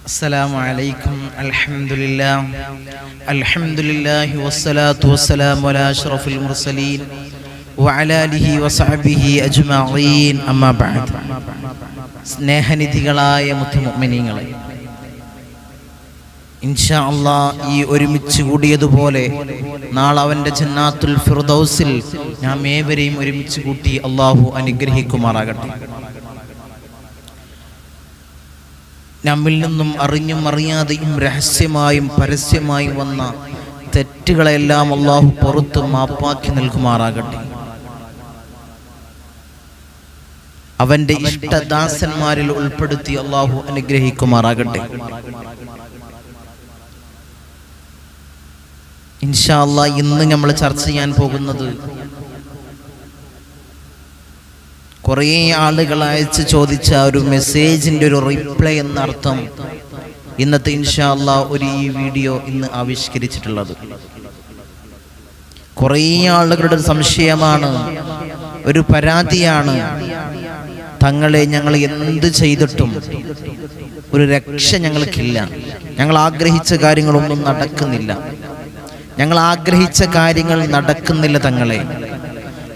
അസ്സലാമു അലൈക്കും. അൽഹംദുലില്ലാഹി വസ്സലാത്തു വസ്സലാമു അലാ അഷ്റഫിൽ മുർസലീൻ വഅലാ ആലിഹി വസഹ്ബിഹി അജ്മഈൻ. അമ്മാ ബഅദ്. സ്നേഹനിധികളായ മുഅ്മിനീങ്ങളെ, ഇൻഷാ അല്ലാഹ് ഈ ഒരുമിച്ച് കൂടിയതുപോലെ നാളെ അവൻ്റെ ജന്നാത്തുൽ ഫിർദൗസിൽ നാം ഏവരെയും ഒരുമിച്ച് കൂട്ടി അല്ലാഹു അനുഗ്രഹിക്കുമാറാകട്ടെ. നമ്മിൽ നിന്നും അറിഞ്ഞും അറിയാതെയും രഹസ്യമായും പരസ്യമായും വന്ന തെറ്റുകളെല്ലാം അല്ലാഹു പുറത്ത് മാപ്പാക്കി നൽകുമാറാകട്ടെ. അവൻ്റെ ഇഷ്ടദാസന്മാരിൽ ഉൾപ്പെടുത്തി അല്ലാഹു അനുഗ്രഹിക്കുമാറാകട്ടെ. ഇൻഷാ അല്ലാഹ് ഇന്ന് നമ്മൾ ചർച്ച ചെയ്യാൻ പോകുന്നത് കുറേ ആളുകൾ അയച്ച് ചോദിച്ച ഒരു മെസ്സേജിൻ്റെ ഒരു റിപ്ലൈ എന്നർത്ഥം ഇന്നത്തെ ഇൻഷാ അല്ലാഹ് ഒരു ഈ വീഡിയോ ഇന്ന് ആവിഷ്കരിച്ചിട്ടുള്ളത്. കുറേ ആളുകളുടെ സംശയമാണ്, ഒരു പരാതിയാണ്, തങ്ങളെ ഞങ്ങൾ എന്ത് ചെയ്തിട്ടും ഒരു രക്ഷ ഞങ്ങൾക്കില്ല, ഞങ്ങൾ ആഗ്രഹിച്ച കാര്യങ്ങളൊന്നും നടക്കുന്നില്ല, ഞങ്ങൾ ആഗ്രഹിച്ച കാര്യങ്ങൾ നടക്കുന്നില്ല തങ്ങളെ.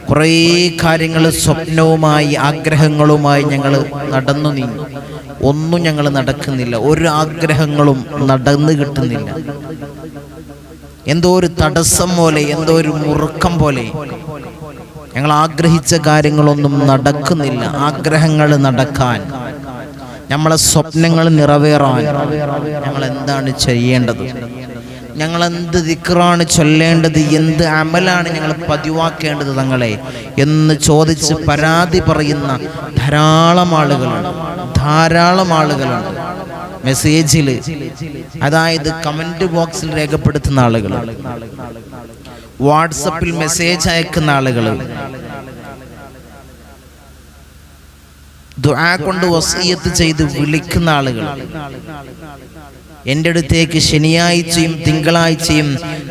കുറേ കാര്യങ്ങൾ സ്വപ്നവുമായി ആഗ്രഹങ്ങളുമായി ഞങ്ങൾ നടന്നു നീങ്ങി, ഒന്നും ഞങ്ങൾ നടക്കുന്നില്ല, ഒരു ആഗ്രഹങ്ങളും നടന്നു കിട്ടുന്നില്ല. എന്തോ ഒരു തടസ്സം പോലെ, എന്തോ ഒരു മുറുക്കം പോലെ ഞങ്ങൾ ആഗ്രഹിച്ച കാര്യങ്ങളൊന്നും നടക്കുന്നില്ല. ആഗ്രഹങ്ങൾ നടക്കാൻ, നമ്മളെ സ്വപ്നങ്ങൾ നിറവേറാൻ ഞങ്ങൾ എന്താണ് ചെയ്യേണ്ടത്? ഞങ്ങൾ എന്ത് ദിക്റാണ് ചൊല്ലേണ്ടത്? എന്ത് അമലാണ് ഞങ്ങൾ പതിവാക്കേണ്ടത് തങ്ങളെ എന്ന് ചോദിച്ച് പരാതി പറയുന്ന ധാരാളം ആളുകളുണ്ട്. മെസ്സേജിൽ, അതായത് കമന്റ് ബോക്സിൽ രേഖപ്പെടുത്തുന്ന ആളുകൾ, വാട്സപ്പിൽ മെസ്സേജ് അയക്കുന്ന ആളുകൾ, ദുആ കൊണ്ട് വസിയത്ത് ചെയ്ത് വിളിക്കുന്ന ആളുകൾ, എൻ്റെ അടുത്തേക്ക് ശനിയാഴ്ചയും തിങ്കളാഴ്ചയും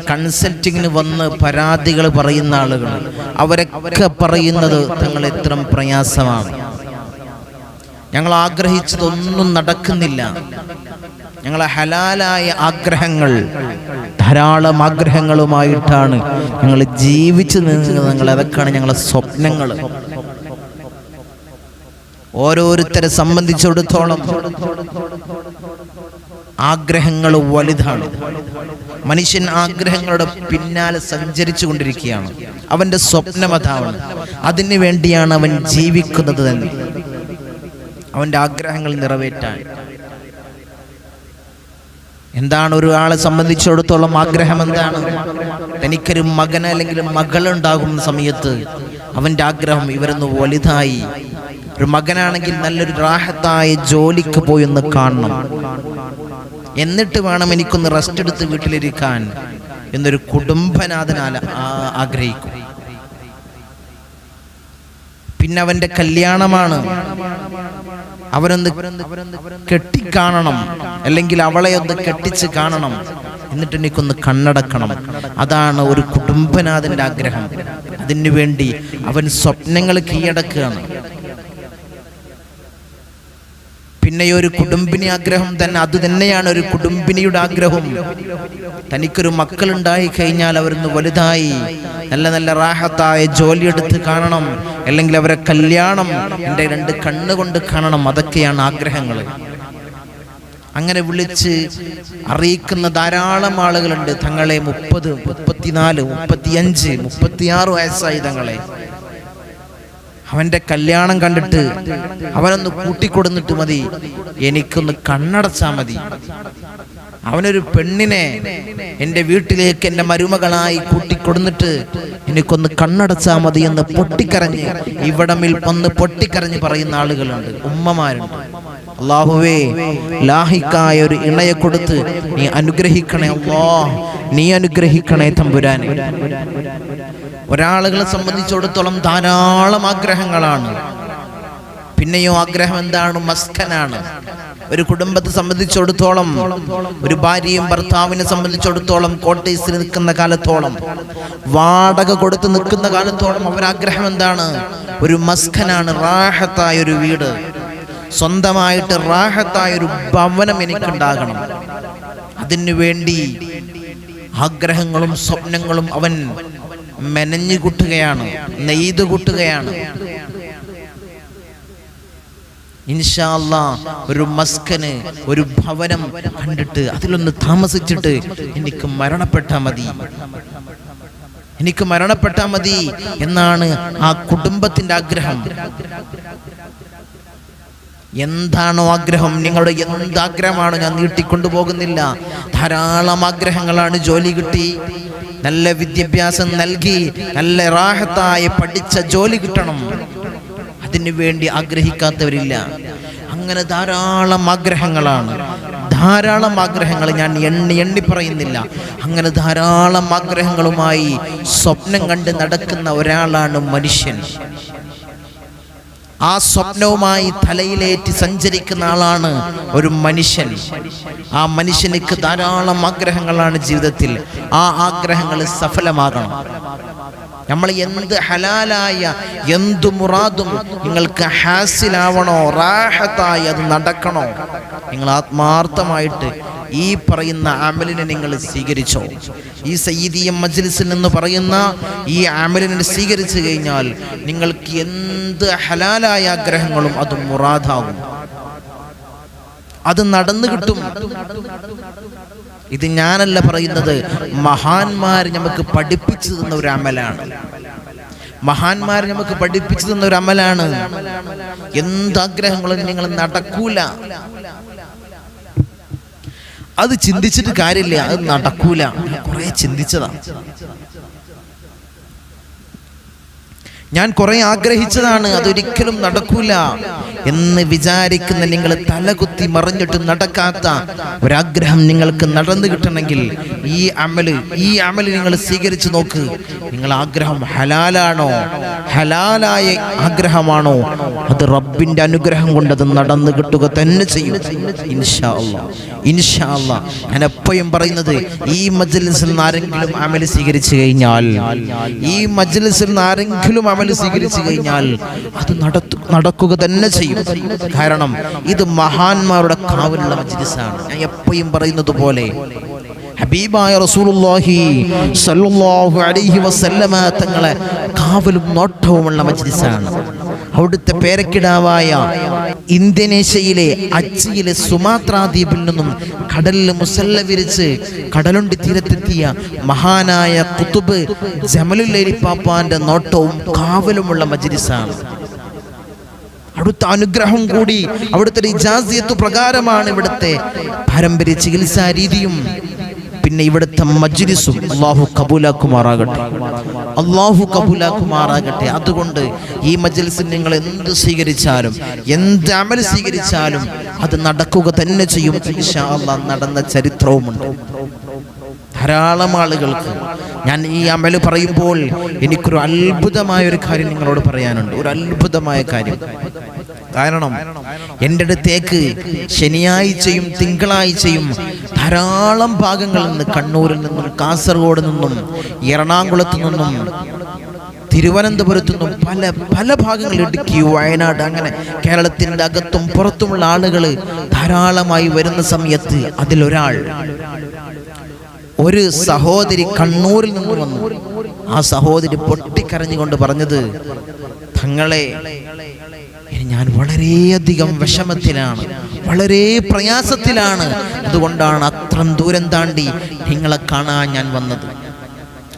കൺസൾട്ടിങ്ങിന് വന്ന് പരാതികൾ പറയുന്ന ആളുകൾ, അവരൊക്കെ പറയുന്നത് തങ്ങൾ എത്ര പ്രയാസമാണ്, ഞങ്ങൾ ആഗ്രഹിച്ചതൊന്നും നടക്കുന്നില്ല, ഞങ്ങളെ ഹലാലായ ആഗ്രഹങ്ങൾ, ധാരാളം ആഗ്രഹങ്ങളുമായിട്ടാണ് ഞങ്ങൾ ജീവിച്ചു നിന്നത്. അതൊക്കെയാണ് ഞങ്ങളെ സ്വപ്നങ്ങൾ. ഓരോരുത്തരെ സംബന്ധിച്ചിടത്തോളം ആഗ്രഹങ്ങൾ വലുതാണ്. മനുഷ്യൻ ആഗ്രഹങ്ങളുടെ പിന്നാലെ സഞ്ചരിച്ചു കൊണ്ടിരിക്കുകയാണ്. അവൻ്റെ സ്വപ്നം അതാണ്, അതിനു വേണ്ടിയാണ് അവൻ ജീവിക്കുന്നത് തന്നെ, അവൻ്റെ ആഗ്രഹങ്ങൾ നിറവേറ്റാൻ. എന്താണ് ഒരാളെ സംബന്ധിച്ചിടത്തോളം ആഗ്രഹം? എന്താണ്? തനിക്കൊരു മകൻ അല്ലെങ്കിൽ മകളുണ്ടാകുന്ന സമയത്ത് അവൻ്റെ ആഗ്രഹം ഇവരൊന്ന് വലുതായി, ഒരു മകനാണെങ്കിൽ നല്ലൊരു റാഹത്തായ ജോലിക്ക് പോയി ഒന്ന് കാണണം, എന്നിട്ട് വേണം എനിക്കൊന്ന് റെസ്റ്റ് എടുത്ത് വീട്ടിലിരിക്കാൻ എന്നൊരു കുടുംബനാഥനാൽ ആഗ്രഹിക്കും. പിന്നെ അവന്റെ കല്യാണമാണ്, അവനൊന്ന് കെട്ടിക്കാണണം, അല്ലെങ്കിൽ അവളെ ഒന്ന് കെട്ടിച്ച് കാണണം, എന്നിട്ട് എനിക്കൊന്ന് കണ്ണടക്കണം. അതാണ് ഒരു കുടുംബനാഥന്റെ ആഗ്രഹം. അതിനു വേണ്ടി അവൻ സ്വപ്നങ്ങൾ കീഴടക്കുകയാണ്. പിന്നെ ഒരു കുടുംബിനി ആഗ്രഹം തന്നെ, അത് തന്നെയാണ് ഒരു കുടുംബിനിയുടെ ആഗ്രഹം. തനിക്കൊരു മക്കളുണ്ടായി കഴിഞ്ഞാൽ അവരൊന്ന് വലുതായി നല്ല നല്ല റാഹത്തായ ജോലിയെടുത്ത് കാണണം, അല്ലെങ്കിൽ അവരെ കല്യാണം എൻ്റെ 2 കണ്ണുകൊണ്ട് കാണണം. അതൊക്കെയാണ് ആഗ്രഹങ്ങൾ. അങ്ങനെ വിളിച്ച് അറിയിക്കുന്ന ധാരാളം ആളുകളുണ്ട്. തങ്ങളെ 30, 34, 35, 36 വയസ്സായി തങ്ങളെ. അവൻ്റെ കല്യാണം കണ്ടിട്ട് അവനൊന്ന് കൂട്ടിക്കൊടുന്നിട്ട് മതി, എനിക്കൊന്ന് കണ്ണടച്ചാൽ മതി. അവനൊരു പെണ്ണിനെ എൻ്റെ വീട്ടിലേക്ക് എൻ്റെ മരുമകളായി കൂട്ടിക്കൊടുന്നിട്ട് എനിക്കൊന്ന് കണ്ണടച്ചാൽ മതി എന്ന് പൊട്ടിക്കരഞ്ഞ്, ഇവിടമിൽ വന്ന് പൊട്ടിക്കരഞ്ഞ് പറയുന്ന ആളുകളുണ്ട്, ഉമ്മമാരുണ്ട്. അല്ലാഹുവേ, ലാഹിക്കായ ഒരു ഇണയെ കൊടുത്ത് നീ അനുഗ്രഹിക്കണേ അല്ലാഹ്, നീ അനുഗ്രഹിക്കണേ തമ്പുരാനെ. ഒരാളുകളെ സംബന്ധിച്ചിടത്തോളം ധാരാളം ആഗ്രഹങ്ങളാണ്. പിന്നെയോ ആഗ്രഹം എന്താണ്? മസ്കനാണ്. ഒരു കുടുംബത്തെ സംബന്ധിച്ചിടത്തോളം, ഒരു ഭാര്യയും ഭർത്താവിനെ സംബന്ധിച്ചിടത്തോളം ക്വാർട്ടേഴ്സിൽ നിൽക്കുന്ന കാലത്തോളം, വാടക കൊടുത്ത് നിൽക്കുന്ന കാലത്തോളം അവരാഗ്രഹം എന്താണ്? ഒരു മസ്കനാണ്, റാഹത്തായ ഒരു വീട്, സ്വന്തമായിട്ട് റാഹത്തായ ഒരു ഭവനം എനിക്കുണ്ടാകണം. അതിനു വേണ്ടി ആഗ്രഹങ്ങളും സ്വപ്നങ്ങളും അവൻ മെനഞ്ഞു കൂട്ടുകയാണ്, നെയ്തു കൂട്ടുകയാണ്. ഇൻഷാ അല്ലാഹ് ഒരു മസ്കന്, ഒരു ഭവനം കണ്ടിട്ട് അതിലൊന്ന് താമസിച്ചിട്ട് എനിക്ക് മരണപ്പെട്ടാൽ മതി എന്നാണ് ആ കുടുംബത്തിന്റെ ആഗ്രഹം. എന്താണോ ആഗ്രഹം, നിങ്ങളുടെ എന്താഗ്രഹമാണോ, ഞാൻ നീട്ടിക്കൊണ്ടുപോകുന്നില്ല. ധാരാളം ആഗ്രഹങ്ങളാണ്. ജോലി കിട്ടി, നല്ല വിദ്യാഭ്യാസം നൽകി, നല്ല റാഹത്തായ പഠിച്ച ജോലി കിട്ടണം. അതിനു വേണ്ടി ആഗ്രഹിക്കാത്തവരില്ല. അങ്ങനെ ധാരാളം ആഗ്രഹങ്ങളാണ്, ധാരാളം ആഗ്രഹങ്ങൾ. ഞാൻ എണ്ണി പറയുന്നില്ല. അങ്ങനെ ധാരാളം ആഗ്രഹങ്ങളുമായി സ്വപ്നം കണ്ട് നടക്കുന്ന ഒരാളാണ് മനുഷ്യൻ. ആ സ്വപ്നവുമായി തലയിലേറ്റി സഞ്ചരിക്കുന്ന ആളാണ് ഒരു മനുഷ്യൻ. ആ മനുഷ്യനിക്ക് ധാരാളം ആഗ്രഹങ്ങളാണ് ജീവിതത്തിൽ. ആ ആഗ്രഹങ്ങൾ സഫലമാകണം. നമ്മൾ എന്ത് ഹലാലായ എന്ത് മുറാദും നിങ്ങൾക്ക് ഹാസിലാവണോ, റാഹത്തായി അത് നടക്കണോ, നിങ്ങൾ ആത്മാർത്ഥമായിട്ട് ഈ പറയുന്ന അമലിനെ നിങ്ങൾ സ്വീകരിച്ചോ. ഈ സയ്യിദിയ മജ്ലിസിൽ നിന്ന് പറയുന്ന ഈ അമലിനെ സ്വീകരിച്ചു കഴിഞ്ഞാൽ നിങ്ങൾക്ക് എന്ത് ഹലാലായ ആഗ്രഹങ്ങളും അത് മുറാദാകും, അത് നടന്നു കിട്ടും. ഇത് ഞാനല്ല പറയുന്നത്, മഹാന്മാർ നമുക്ക് പഠിപ്പിച്ചു തന്ന ഒരു അമലാണ്. മഹാന്മാർ നമുക്ക് പഠിപ്പിച്ചു തന്ന ഒരു അമലാണ്. എന്താഗ്രഹങ്ങളും നിങ്ങൾ നടക്കൂല, അത് ചിന്തിച്ചിട്ട് കാര്യമില്ല, അത് നടക്കൂല. കുറെ ചിന്തിച്ചതാ, ഞാൻ കുറെ ആഗ്രഹിച്ചതാണ്, അതൊരിക്കലും നടക്കൂല എന്ന് വിചാരിക്കുന്ന നിങ്ങൾ തലകുത്തി മറിഞ്ഞിട്ട് നടക്കാത്ത ഒരാഗ്രഹം നിങ്ങൾക്ക് നടന്നു കിട്ടണമെങ്കിൽ ഈ അമല് നിങ്ങൾ സ്വീകരിച്ചു നോക്ക്. നിങ്ങൾ ആഗ്രഹം ഹലാലാണോ, ഹലാലായ ആഗ്രഹമാണോ, അത് റബ്ബിന്റെ അനുഗ്രഹം കൊണ്ട് അത് നടന്നു കിട്ടുക തന്നെ ചെയ്യും ഇൻഷാ അല്ലാഹ്. ഇൻഷാ അല്ലാഹ് ഞാൻ എപ്പോഴും പറയുന്നത്, ഈ മജ്ലിസിൽ നിന്ന് ആരെങ്കിലും അമല് സ്വീകരിച്ചു കഴിഞ്ഞാൽ, ഈ മജ്ലിസിൽ നിന്ന് ആരെങ്കിലും അമല് സ്വീകരിച്ചു കഴിഞ്ഞാൽ അത് നടക്കുക തന്നെ ചെയ്യും. കാരണം ഇത് മഹാന്മാരുടെ കാവലുള്ള മജ്ലിസാണ്. ഞാൻ എപ്പോഴും പറയുന്നത് പോലെ ഹബീബായ റസൂലുള്ളാഹി സ്വല്ലല്ലാഹു അലൈഹി വസല്ലമ തങ്ങളെ കാവലും നോട്ടവുമുള്ള മജ്ലിസാണ്. അവിടുത്തെ പേരക്കിടാവായ ഇന്തോനേഷ്യയിലെ അച്ചിയിലെ സുമാത്രാ ദ്വീപിൽ നിന്നും കടലിൽ മുസല്ല വിരിച്ച് കടലുണ്ടി തീരത്തെത്തിയ മഹാനായ ഖുതുബ് ജമലുൽ ലൈലിപ്പാപ്പാന്റെ നോട്ടവും കാവലുമുള്ള മജ്ലിസാണ്. അവിടുത്തെ അനുഗ്രഹം കൂടി, അവിടുത്തെ ഇജാസിയത്ത് പ്രകാരമാണ് ഇവിടുത്തെ പാരമ്പര്യ ചികിത്സാ രീതിയും പിന്നെ ഇവിടുത്തെ മജ്ലിസും. അല്ലാഹു കബൂലാക്കുമാറാകട്ടെ, അല്ലാഹു കബൂലാക്കുമാറാകട്ടെ. അതുകൊണ്ട് ഈ മജ്ലിസിൽ നിങ്ങൾ എന്ത് സ്വീകരിച്ചാലും, എന്ത് അമൽ സ്വീകരിച്ചാലും അത് നടക്കുക തന്നെ ചെയ്യും ഇൻഷാ അല്ലാഹ്. നടന്ന ചരിത്രവുമുണ്ട്. ധാരാളം ആളുകൾക്ക് ഞാൻ ഈ അമല് പറയുമ്പോൾ എനിക്കൊരു അത്ഭുതമായ ഒരു കാര്യം നിങ്ങളോട് പറയാനുണ്ട്. ഒരു അത്ഭുതമായ കാര്യം. കാരണം എൻ്റെ അടുത്തേക്ക് ശനിയാഴ്ചയും തിങ്കളാഴ്ചയും ധാരാളം ഭാഗങ്ങളിൽ നിന്ന്, കണ്ണൂരിൽ നിന്നും കാസർഗോഡ് നിന്നും എറണാകുളത്തു നിന്നും തിരുവനന്തപുരത്തു നിന്നും പല ഭാഗങ്ങളിൽ, ഇടുക്കി, വയനാട്, അങ്ങനെ കേരളത്തിൻ്റെ അകത്തും പുറത്തുമുള്ള ആളുകൾ ധാരാളമായി വരുന്ന സമയത്ത് അതിലൊരാൾ, ഒരു സഹോദരി കണ്ണൂരിൽ നിന്ന് വന്നു. ആ സഹോദരി പൊട്ടിക്കരഞ്ഞുകൊണ്ട് പറഞ്ഞത്, തങ്ങളെ ഞാൻ വളരെയധികം വിഷമത്തിലാണ്, വളരെ പ്രയാസത്തിലാണ്, അതുകൊണ്ടാണ് അത്രയും ദൂരം താണ്ടി നിങ്ങളെ കാണാൻ ഞാൻ വന്നത്.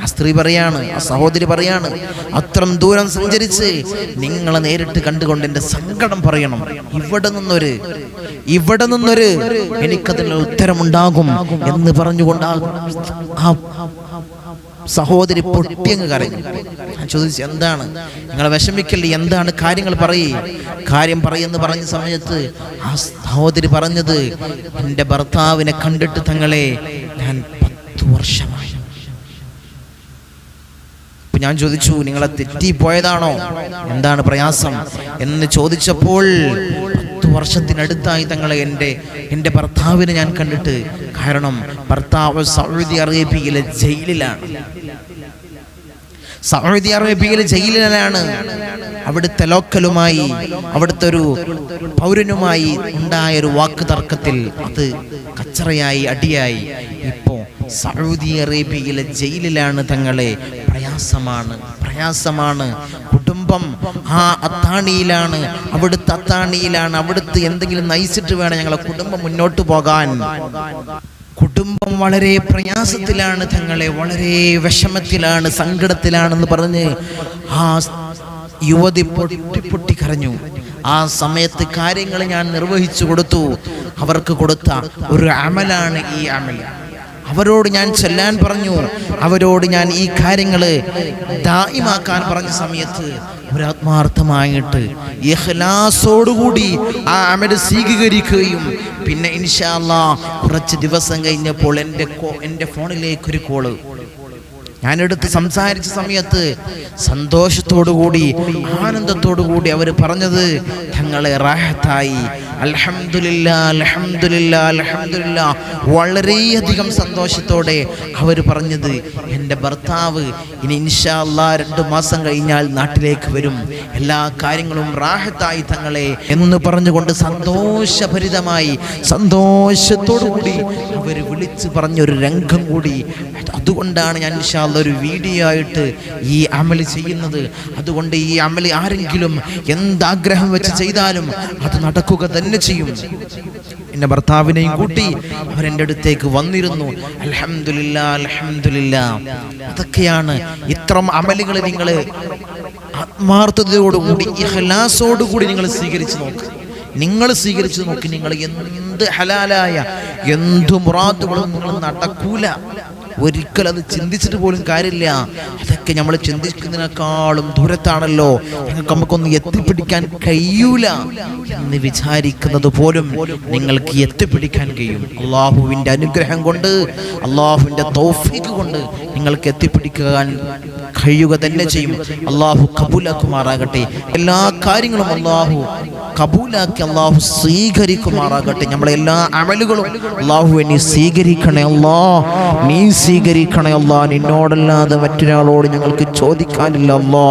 ആ സ്ത്രീ പറയാണ്, ആ സഹോദരി പറയാണ്, അത്രയും ദൂരം സഞ്ചരിച്ച് നിങ്ങളെ നേരിട്ട് കണ്ടുകൊണ്ട് എൻ്റെ സങ്കടം പറയണം. ഇവിടെ നിന്നൊരു എനിക്കതിന് ഉത്തരമുണ്ടാകും എന്ന് പറഞ്ഞുകൊണ്ട് ആ സഹോദരി പൊട്ടിയങ്ങ് കരഞ്ഞു. ഞാൻ ചോദിച്ചു, എന്താണ് നിങ്ങളെ വിഷമിക്കല്ലേ, എന്താണ് കാര്യങ്ങൾ കാര്യം പറയുമെന്ന് പറഞ്ഞ സമയത്ത് ആ സഹോദരി പറഞ്ഞത്, എൻ്റെ ഭർത്താവിനെ കണ്ടിട്ട് തങ്ങളെ ഞാൻ 10 വർഷമായി. ഞാൻ ചോദിച്ചു, നിങ്ങളെ തെറ്റിപ്പോയതാണോ, എന്താണ് പ്രയാസം എന്ന് ചോദിച്ചപ്പോൾ 10 വർഷത്തിനടുത്തായി തങ്ങളെ എൻ്റെ ഭർത്താവിനെ ഞാൻ കണ്ടിട്ട്. കാരണം ഭർത്താവ് സൗദി അറേബ്യയിലെ ജയിലിലാണ്. സൗദി അറേബ്യയിലെ ജയിലിലാണ്. അവിടുത്തെ ലോക്കലുമായി, അവിടുത്തെ ഒരു പൗരനുമായി ഉണ്ടായൊരു വാക്ക് തർക്കത്തിൽ അത് കച്ചറയായി, അടിയായി. ഇപ്പോ സൗദി അറേബ്യയിലെ ജയിലിലാണ് തങ്ങളെ. പ്രയാസമാണ്. കുടുംബം ആ അത്താണിയിലാണ്, അവിടുത്തെ അത്താണിയിലാണ്. അവിടുത്തെ എന്തെങ്കിലും നയിച്ചിട്ട് വേണം ഞങ്ങളെ കുടുംബം മുന്നോട്ട് പോകാൻ. കുടുംബം വളരെ പ്രയാസത്തിലാണ് തങ്ങളെ, വളരെ വിഷമത്തിലാണ്, സങ്കടത്തിലാണെന്ന് പറഞ്ഞ് ആ യുവതി പൊട്ടി കരഞ്ഞു. ആ സമയത്ത് കാര്യങ്ങൾ ഞാൻ നിർവഹിച്ചു കൊടുത്തു. അവർക്ക് കൊടുത്ത ഒരു അമലാണ് ഈ അമൽ. അവരോട് ഞാൻ ചൊല്ലാൻ പറഞ്ഞു, അവരോട് ഞാൻ ഈ കാര്യങ്ങൾ ദായിമാക്കാൻ പറഞ്ഞ സമയത്ത് ഒരാത്മാർത്ഥമായിട്ട് ഇഖ്ലാസോടുകൂടി ആ അമൽ സ്വീകരിക്കുകയും പിന്നെ ഇൻഷാ അല്ലാഹ് കുറച്ച് ദിവസം കഴിഞ്ഞപ്പോൾ എൻ്റെ ഫോണിലേക്ക് ഒരു കോള് ഞാനെടുത്ത് സംസാരിച്ച സമയത്ത് സന്തോഷത്തോടുകൂടി, ആനന്ദത്തോടുകൂടി അവർ പറഞ്ഞത് തങ്ങളെ റാഹത്തായി, അൽഹംദുലില്ലാ അൽഹംദുലില്ലാ അൽഹംദുലില്ലാ. വളരെയധികം സന്തോഷത്തോടെ അവർ പറഞ്ഞത്, എൻ്റെ ഭർത്താവ് ഇനി ഇൻഷാ അല്ലാഹ് 2 മാസം കഴിഞ്ഞാൽ നാട്ടിലേക്ക് വരും, എല്ലാ കാര്യങ്ങളും റാഹത്തായി തങ്ങളെ എന്ന് പറഞ്ഞുകൊണ്ട് സന്തോഷഭരിതമായി, സന്തോഷത്തോടുകൂടി അവർ വിളിച്ച് പറഞ്ഞൊരു രംഗം കൂടി. അതുകൊണ്ടാണ് ഞാൻ ഇൻഷാ അല്ലാഹ് ഒരു വീഡിയോ ആയിട്ട് ഈ അമൽ ചെയ്യുന്നത്. അതുകൊണ്ട് ഈ അമൽ ആരെങ്കിലും എന്താഗ്രഹം വെച്ച് ചെയ്താലും അത് നടക്കുക തന്നെ ചെയ്യും. എൻ്റെ ഭർത്താവിനെയും കൂട്ടി അവരെൻ്റെ അടുത്തേക്ക് വന്നിരുന്നു. അൽഹംദുലില്ലാ അൽഹംദുലില്ലാ. അതൊക്കെയാണ് ഇത്തരം അമലുകൾ നിങ്ങൾ ആത്മാർത്ഥതയോടുകൂടി, ഇഖ്ലാസോടുകൂടി നിങ്ങൾ സ്വീകരിച്ചു നോക്ക്. നിങ്ങൾ എന്ത് ഹലാലായ എന്ത് മുറാദുകളും നിങ്ങൾ നടക്കൂല. ഒരിക്കലും അത് ചിന്തിച്ചിട്ട് പോലും കാര്യമില്ല. അതൊക്കെ നമ്മൾ ചിന്തിക്കുന്നതിനേക്കാളും ദൂരത്താണല്ലോ, നമുക്കൊന്നും എത്തിപ്പിടിക്കാൻ കഴിയൂല എന്ന് വിചാരിക്കുന്നത് പോലും നിങ്ങൾക്ക് എത്തിപ്പിടിക്കാൻ കഴിയും. അള്ളാഹുവിൻ്റെ അനുഗ്രഹം കൊണ്ട്, അള്ളാഹുവിൻ്റെ തൗഫീഖ് കൊണ്ട് നിങ്ങൾക്ക് എത്തിപ്പിടിക്കാൻ കഴിയുക തന്നെ ചെയ്യും. അള്ളാഹു കബൂലാക്കുമാറാകട്ടെ. എല്ലാ കാര്യങ്ങളും അള്ളാഹു കബൂലാക്കി അള്ളാഹു സ്വീകരിക്കുമാറാകട്ടെ. നമ്മളെ എല്ലാ അമലുകളും അള്ളാഹുവെ നീ സ്വീകരിക്കണേ അല്ലാ, നീ സ്വീകരിക്കണേ അല്ലാ. നിന്നോടല്ലാതെ മറ്റൊരാളോട് ഞങ്ങൾക്ക് ചോദിക്കാനില്ല അല്ലാ.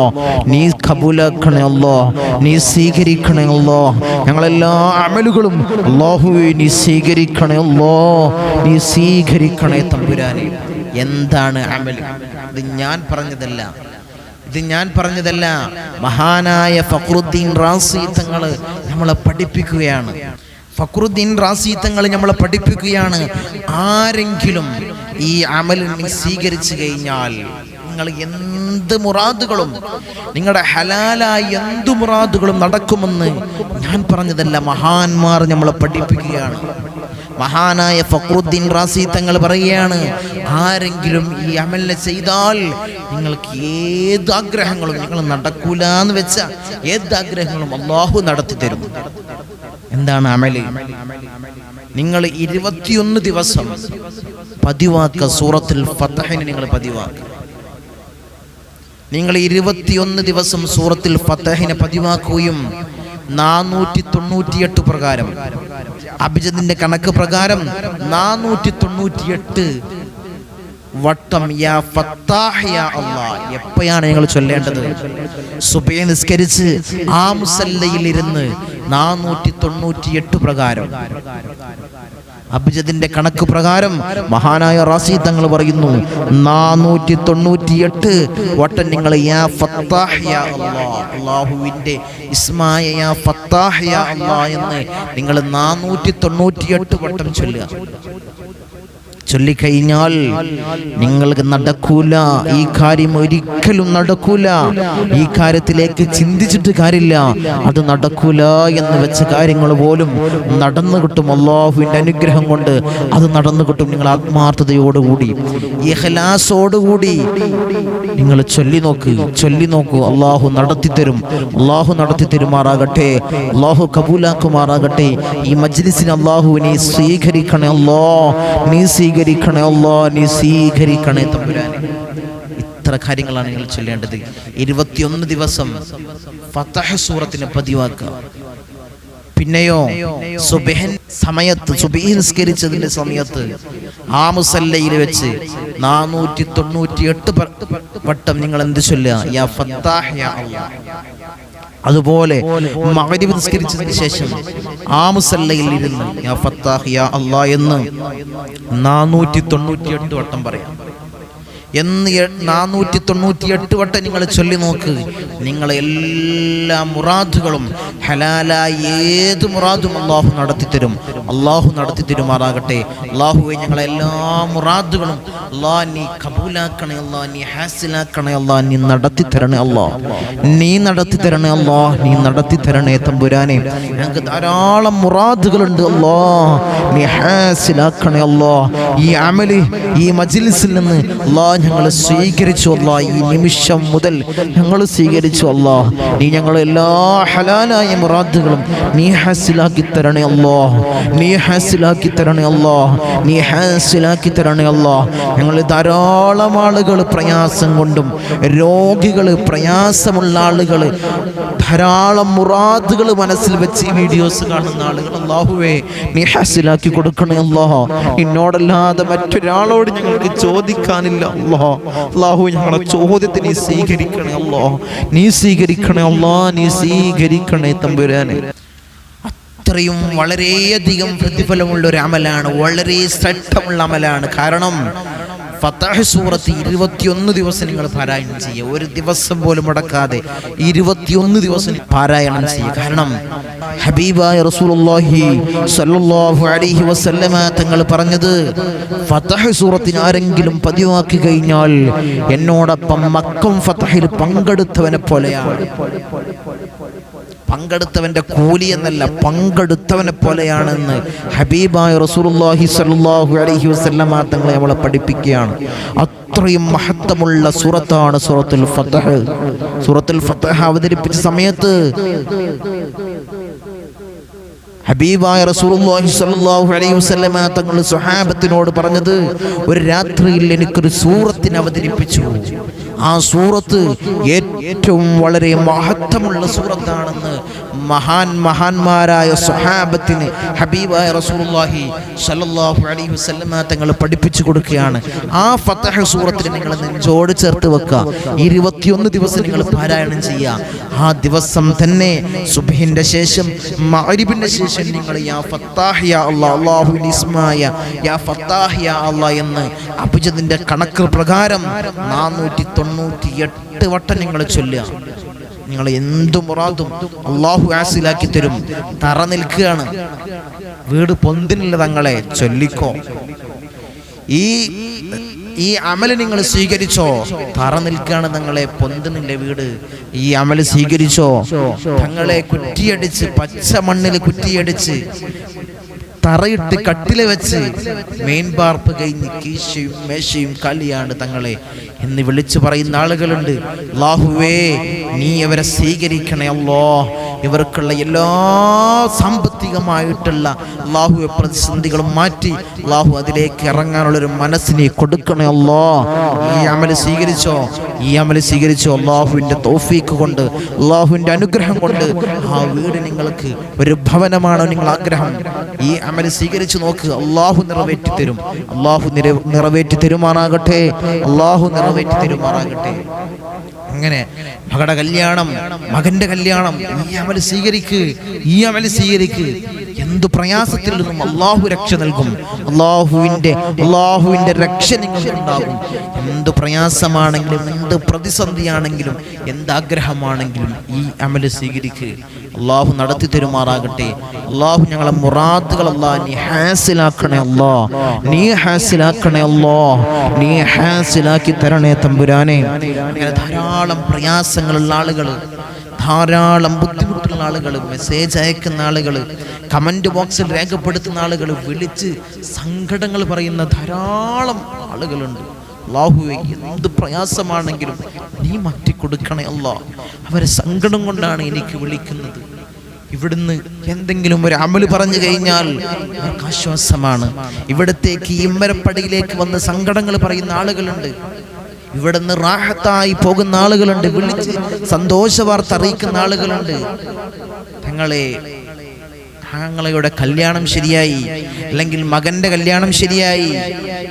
നീ കബൂലാക്കണേ അല്ലാ, നീ സ്വീകരിക്കണേ അല്ലാ. ഞങ്ങളെല്ലാ അമലുകളും അള്ളാഹുവെ നീ സ്വീകരിക്കണേ അല്ലാ, നീ സ്വീകരിക്കണേ തമ്പുരാനെ. എന്താണ് അമൽ? ഇത് ഞാൻ പറഞ്ഞതല്ല, മഹാനായ ഫഖ്റുദ്ദീൻ റാസി തങ്ങൾ നമ്മളെ പഠിപ്പിക്കുകയാണ്. ഫഖ്റുദ്ദീൻ റാസി തങ്ങൾ നമ്മളെ പഠിപ്പിക്കുകയാണ്. ആരെങ്കിലും ഈ അമൽ സ്വീകരിച്ചു കഴിഞ്ഞാൽ നിങ്ങൾ എന്ത് മുറാദുകളും, നിങ്ങളുടെ ഹലാലായ എന്ത് മുറാദുകളും നടക്കുമെന്ന് ഞാൻ പറഞ്ഞതല്ല, മഹാന്മാർ നമ്മളെ പഠിപ്പിക്കുകയാണ്. മഹാനായ ഫഖ്റുദ്ദീൻ റാസി തങ്ങൾ പറയുകയാണ്, ആരെങ്കിലും ഈ അമലിനെ ചെയ്താൽ നിങ്ങൾക്ക് ഏത് ആഗ്രഹങ്ങളും, നിങ്ങൾ നടക്കൂല എന്ന് വെച്ച ഏത് ആഗ്രഹങ്ങളും അല്ലാഹു നടത്തി തരും. എന്താണ് അമല്? നിങ്ങൾ 21 ദിവസം പതിവാക്ക സൂറത്തുൽ ഫത്ഹിനെ നിങ്ങൾ പതിവാക്കുക. നിങ്ങൾ 21 ദിവസം സൂറത്തുൽ ഫത്ഹിനെ പതിവാക്കുകയും 498 പ്രകാരം, അബ്ജദിന്റെ കണക്ക് പ്രകാരം 498 വട്ടം യാ ഫത്താഹ് യാ അല്ലാഹ് എപ്പോഴാണ് നിങ്ങൾ ചൊല്ലേണ്ടത്? സുബഹി നിസ്കരിച്ച് ആ മുസല്ലയിൽ ഇരുന്ന് 498 പ്രകാരം, അബ്ജദിന്റെ കണക്ക് പ്രകാരം മഹാനായ റാസി തങ്ങൾ പറയുന്നു 498 വട്ടം നിങ്ങൾ യാ ഫത്താഹ് യാ അല്ലാഹ്, അല്ലാഹുവിന്റെ ഇസ്മായ യാ ഫത്താഹ് യാ അല്ലാഹ് എന്ന് നിങ്ങൾ 498 വട്ടം ചൊല്ലുക. ചൊല്ലിക്കഴിഞ്ഞാൽ നിങ്ങൾക്ക് നടക്കൂല, ഈ കാര്യം ഒരിക്കലും നടക്കൂല. ഈ കാര്യത്തിലേക്ക് ചിന്തിച്ചിട്ട് കാര്യമില്ല, അത് നടക്കൂല എന്ന് വെച്ച കാര്യങ്ങൾ പോലും നടന്നു കിട്ടും. അല്ലാഹുവിൻ്റെ അനുഗ്രഹം കൊണ്ട് അത് നടന്നു കിട്ടും. നിങ്ങൾ ആത്മാർത്ഥതയോടുകൂടി, ഇഖ്ലാസോടുകൂടി നിങ്ങൾ ചൊല്ലി നോക്കൂ. അല്ലാഹു നടത്തിത്തരും, അല്ലാഹു നടത്തി തരുമാറാകട്ടെ, അല്ലാഹു കബൂലാക്കുമാറാകട്ടെ. ഈ മജ്ലിസിന് അല്ലാഹുവിനെ സ്വീകരിക്കണേ അല്ലാ, നീ സ്വീകരിക്കണേ അല്ലാ, നീ സ്വീകരിക്കണേ തമ്പുരാനെ. ഇത്ര കാര്യങ്ങളാണ് നിങ്ങൾ ചൊല്ലേണ്ടത്. 21 ദിവസം ഫതഹ് സൂറത്തിനെ പതിവാക്കുക. പിന്നെയോ സുബ്ഹിൻ സമയത്ത്, സുബ്ഹി നിസ്കരിച്ചതിന്റെ സമയത്ത് ആ മുസല്ലയിൽ വെച്ച് 498 വട്ടം നിങ്ങൾ എന്ത് ചൊല്ലുക? യാ ഫത്താഹ് യാ അല്ലാഹ്. അതുപോലെ മഗ്രിബ് നിസ്കരിച്ചതിന് ശേഷം ആ മുസല്ലയിൽ ഇരുന്ന് യാ ഫത്താഹ് യാ അല്ലാഹ് എന്ന് 498 വട്ടം പറയാം. എന്ന് 498 വട്ടം നിങ്ങൾ ചൊല്ലി നോക്ക്. നിങ്ങളെ എല്ലാ മുറാദുകളും, ഹലാലായ ഏത് മുറാദും അള്ളാഹു നടത്തിത്തരും. അള്ളാഹു നടത്തി തരുമാറാകട്ടെ. അള്ളാഹുവെ ഞങ്ങളെ എല്ലാ മുറാദുകളും അള്ളാഹ് നീ കബൂലാക്കണേ അല്ലാഹ്, നീ ഹാസിലാക്കണേ അല്ലാഹ്, നീ നടത്തി തരണേ അല്ലാഹ്, നീ നടത്തി തരണേ അല്ലാഹ്, നീ നടത്തി തരണേ തമ്പുരാനെ. ഞങ്ങൾക്ക് ധാരാളം മുറാദുകളുണ്ട് അല്ലാഹ്, നീ ഹാസിലാക്കണേ അല്ലാഹ്. ഈ അമല് ഈ മജ്ലിസിൽ നിന്ന് അല്ലാഹ് ഞങ്ങൾ സ്വീകരിച്ചു അല്ലാഹ്. ഈ നിമിഷം മുതൽ ഞങ്ങൾ സ്വീകരിച്ചു അല്ലാഹ്. നീ ഞങ്ങളെ എല്ലാ ഹലാലായ മുറാദുകളും നീ ഹാസിലാക്കി തരണേ അല്ലാഹ്, നീ ഹാസിലാക്കി തരണേ അല്ലാഹ്, നീ ഹാസിലാക്കി തരണേ അല്ലാഹ്. ഞങ്ങൾ ധാരാളം ആളുകൾ പ്രയാസം കൊണ്ടും, രോഗികൾ, പ്രയാസമുള്ള ആളുകൾ, ധാരാളം മുറാദുകൾ മനസ്സിൽ വെച്ച് ഈ വീഡിയോസ് കാണുന്ന ആളുകൾ അല്ലാഹുവേ നീ ഹാസിലാക്കി കൊടുക്കണേ അല്ലാഹ്. നിന്നോടല്ലാതെ മറ്റൊരാളോട് ഞങ്ങൾക്ക് ചോദിക്കാനില്ല അല്ലാഹ്. അല്ലാഹു ഞങ്ങളുടെ ചോദ്യത്തെ നീ സ്വീകരിക്കണേ അല്ലാഹ്, നീ സ്വീകരിക്കണേ അല്ലാഹ്, നീ സ്വീകരിക്കണേ തമ്പുരാനെ. അത്രയും വളരെയധികം പ്രതിഫലമുള്ള ഒരു അമലാണ്, വളരെ ശ്രദ്ധമുള്ള അമലാണ്. കാരണം ഫതഹ് സൂറത്ത് 21 ദിവസം നിങ്ങൾ പാരായണം ചെയ്യുക. ഒരു ദിവസം പോലും മുടക്കാതെ 21 ദിവസം പാരായണം ചെയ്യുക. കാരണം ഹബീബായ റസൂലുള്ളാഹി സ്വല്ലല്ലാഹു അലൈഹി വസല്ലമ തങ്ങൾ പറഞ്ഞത്, ഫതഹ് സൂറത്തിന് ആരെങ്കിലും പതിവാക്കി കഴിഞ്ഞാൽ എന്നോടൊപ്പം മക്കം ഫതഹിൽ പങ്കെടുത്തവനെ പോലെയാണ്. പങ്കെടുത്തവന്റെ കൂലി എന്നല്ല, പങ്കെടുത്തവനെ പോലെയാണെന്ന് ഹബീബായ റസൂലുള്ളാഹി സ്വല്ലല്ലാഹു അലൈഹി വസല്ലമ തങ്ങളെ നമ്മളെ പഠിപ്പിക്കുകയാണ്. അത്രയും മഹത്വമുള്ള സൂറത്താണ് സൂറത്തുൽ ഫതഹ്. സൂറത്തുൽ ഫതഹ് അവതരിപ്പിച്ച സമയത്ത് ഹബീബായ റസൂലുള്ളാഹി സ്വല്ലല്ലാഹു അലൈഹി വസല്ലമ തങ്ങൾ സ്വഹാബത്തിനോട് പറഞ്ഞത്, ഒരു രാത്രിയിൽ എനിക്കൊരു സൂറത്തിനെ അവതരിപ്പിച്ചു. ആ സൂറത്ത് ഏറ്റവും വളരെ മഹത്വമുള്ള സൂറത്താണെന്ന് മഹാന്മാരായ സ്വഹാബത്തിന് ഹബീബായ റസൂലുള്ളാഹി സ്വല്ലല്ലാഹു അലൈഹി വസല്ലമ തങ്ങൾ പഠിപ്പിച്ചു കൊടുക്കുകയാണ്. ആ ഫതഹ് സൂറത്തിനെ നിങ്ങൾ നെഞ്ചോട് ചേർത്ത് വെക്കുക. 21 ദിവസം നിങ്ങൾ പാരായണം ചെയ്യുക. ആ ദിവസം തന്നെ സുബ്ഹിന്റെ ശേഷം, മഗ്രിബിന്റെ ശേഷം നിങ്ങൾ യാ ഫത്താഹ് യാ അല്ലാഹ്, അല്ലാഹുവിന്റെ ഇസ്മായ യാ ഫത്താഹ് യാ അല്ലാഹ് എന്ന് അബ്ജദിന്റെ കണക്ക് പ്രകാരം 498 വട്ടം നിങ്ങൾ ചൊല്ലുക. നിങ്ങൾ എന്തു മുറാദും അല്ലാഹു ഹാസിലാക്കി തരും. തറ നിൽക്കുകയാണ്, വീട് പൊന്തിനില്ല, തങ്ങളെ ചൊല്ലിക്കോ. ഈ അമല് നിങ്ങൾ സ്വീകരിച്ചോ? തറ നിൽക്കുകയാണ്, തങ്ങളെ പൊന്തുന്നില്ല വീട്. ഈ അമല് സ്വീകരിച്ചോ? തങ്ങളെ കുറ്റിയടിച്ച്, പച്ച മണ്ണിൽ കുറ്റിയടിച്ച്, തറയിട്ട് കട്ടില വെച്ച്, മെയിൻ പാർപ്പ് കഴിഞ്ഞ് കീശയും മേശയും കാലിയാണ് തങ്ങളെ എന്ന് വിളിച്ചു പറയുന്ന ആളുകളുണ്ട്. അല്ലാഹുവേ നീ അവരെ സ്വീകരിക്കണേ അല്ലാഹ്. ഇവർക്കുള്ള എല്ലാ സാമ്പത്തികമായിട്ടുള്ള അല്ലാഹുവെ പ്രതിസന്ധികളും മാറ്റി അല്ലാഹു അതിലേക്ക് ഇറങ്ങാനുള്ളൊരു മനസ്സിനെ കൊടുക്കണേ അല്ലാഹ്. ഈ അമല് സ്വീകരിച്ചോ? ഈ അമല് സ്വീകരിച്ചോ? അല്ലാഹുവിൻ്റെ തൗഫീഖ് കൊണ്ട്, അല്ലാഹുവിൻ്റെ അനുഗ്രഹം കൊണ്ട് ആ വീട് നിങ്ങൾക്ക് ഒരു ഭവനമാണോ നിങ്ങൾ ആഗ്രഹം? ഈ അമല് സ്വീകരിച്ചു നോക്ക്. അല്ലാഹു നിറവേറ്റി തരും. അല്ലാഹു നിറവേറ്റി തരുമാറാകട്ടെ. അല്ലാഹു നിറവേറ്റി തരുമാറാകട്ടെ. അങ്ങനെ മകളുടെ കല്യാണം, മകന്റെ കല്യാണം, ഈ അമല് സ്വീകരിക്ക്, ഈ അമല് സ്വീകരിക്ക്. എന്തു പ്രയാസത്തിൽ നിന്നും അല്ലാഹു രക്ഷ നൽകും. അല്ലാഹുവിൻ്റെ രക്ഷ നിങ്ങൾക്കുണ്ടാകും. എന്ത് പ്രയാസമാണെങ്കിലും, എന്ത് പ്രതിസന്ധിയാണെങ്കിലും, എന്താഗ്രഹമാണെങ്കിലും ഈ അമല് സ്വീകരിക്ക്. അല്ലാഹു നടത്തി തരുമാറാകട്ടെ. അല്ലാഹു ഞങ്ങളെ മുറാദുകൾ അല്ലാഹ് നീ ഹാസിലാക്കണേ അല്ലാഹ്, നീ ഹാസിലാക്കണേ അല്ലാഹ്, നീ ഹാസിലാക്കി തരണേ തമ്പുരാനെ. അങ്ങനെ ധാരാളം പ്രയാസങ്ങളുള്ള ആളുകൾ, ധാരാളം ബുദ്ധിമുട്ടുള്ള ആളുകൾ, മെസ്സേജ് അയക്കുന്ന ആളുകൾ, കമന്റ് ബോക്സിൽ രേഖപ്പെടുത്തുന്ന ആളുകൾ, വിളിച്ച് സങ്കടങ്ങൾ പറയുന്ന ധാരാളം ആളുകളുണ്ട്. അല്ലാഹുവേ എന്ത് പ്രയാസമാണെങ്കിലും നീ മാറ്റിക്കൊടുക്കണേ അല്ലാഹ്. അവരെ സങ്കടം കൊണ്ടാണ് എനിക്ക് വിളിക്കുന്നത്. ഇവിടുന്ന് എന്തെങ്കിലും ഒരു അമല് പറഞ്ഞു കഴിഞ്ഞാൽ അവർക്ക് ആശ്വാസമാണ്. ഇവിടത്തേക്ക് ഇമ്മരപ്പടിയിലേക്ക് വന്ന് സങ്കടങ്ങൾ പറയുന്ന ആളുകളുണ്ട്. ഇവിടുന്ന് റാഹത്തായി പോകുന്ന ആളുകളുണ്ട്, വിളിച്ച് സന്തോഷ വാർത്ത അറിയിക്കുന്ന ആളുകളുണ്ട്. തങ്ങളുടെ കല്യാണം ശരിയായി, അല്ലെങ്കിൽ മകന്റെ കല്യാണം ശരിയായി,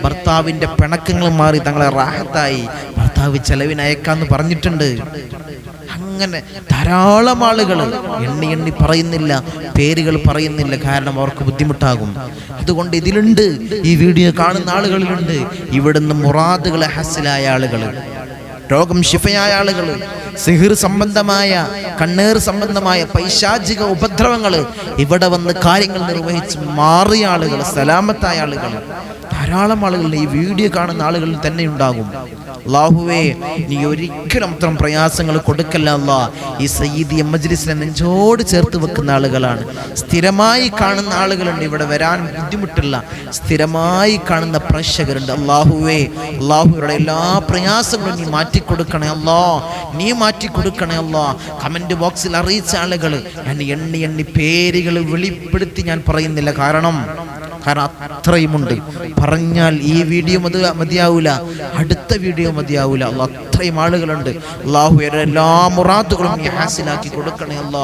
ഭർത്താവിന്റെ പിണക്കങ്ങൾ മാറി, തങ്ങളെ റാഹത്തായി, ഭർത്താവ് ചെലവിന് അയക്കാന്ന് പറഞ്ഞിട്ടുണ്ട്. അങ്ങനെ ധാരാളം ആളുകൾ എണ്ണി പറയുന്നില്ല, പേരുകൾ പറയുന്നില്ല, കാരണം അവർക്ക് ബുദ്ധിമുട്ടാകും. അതുകൊണ്ട് ഇതിലുണ്ട്, ഈ വീഡിയോ കാണുന്ന ആളുകളിലുണ്ട് ഇവിടുന്ന് മുറാദുകളെ ഹസ്സിലായ ആളുകൾ, രോഗം ശിഫയായ ആളുകൾ, സിഹിർ സംബന്ധമായ, കണ്ണേർ സംബന്ധമായ പൈശാചിക ഉപദ്രവങ്ങൾ ഇവിടെ വന്ന് കാര്യങ്ങൾ നിർവഹിച്ച് മാറിയ ആളുകൾ, സലാമത്തായ ആളുകൾ, ധാരാളം ആളുകൾ ഈ വീഡിയോ കാണുന്ന ആളുകളിൽ തന്നെ ഉണ്ടാകും. അല്ലാഹുവേ, നീ ഒരിക്കലും അത്തരം പ്രയാസങ്ങൾ കൊടുക്കല്ല അല്ലാ. ഈ സയ്യിദി മജ്ലിസിനെ നെഞ്ചോട് ചേർത്ത് വെക്കുന്ന ആളുകളാണ്, സ്ഥിരമായി കാണുന്ന ആളുകളുണ്ട്, ഇവിടെ വരാൻ ബുദ്ധിമുട്ടില്ല, സ്ഥിരമായി കാണുന്ന പ്രേക്ഷകരുണ്ട്. അല്ലാഹുവേ, അല്ലാഹുവരുടെ എല്ലാ പ്രയാസങ്ങളും നീ മാറ്റിക്കൊടുക്കണേ അല്ലാ, നീ മാറ്റിക്കൊടുക്കണേ അല്ലാ. കമന്റ് ബോക്സിൽ അറിയിച്ച ആളുകൾ ഞാൻ എണ്ണി പേരുകൾ വെളിപ്പെടുത്തി ഞാൻ പറയുന്നില്ല, കാരണം അത്രയുമുണ്ട്. പറഞ്ഞാൽ ഈ വീഡിയോ മതിയാവൂല, അടുത്ത വീഡിയോ മതിയാവൂല. അത്രയും ആളുകളുണ്ട്. അല്ലാഹു എല്ലാ മുറാദുകളും നീ ഹാസിലാക്കി കൊടുക്കണേ അല്ലാ,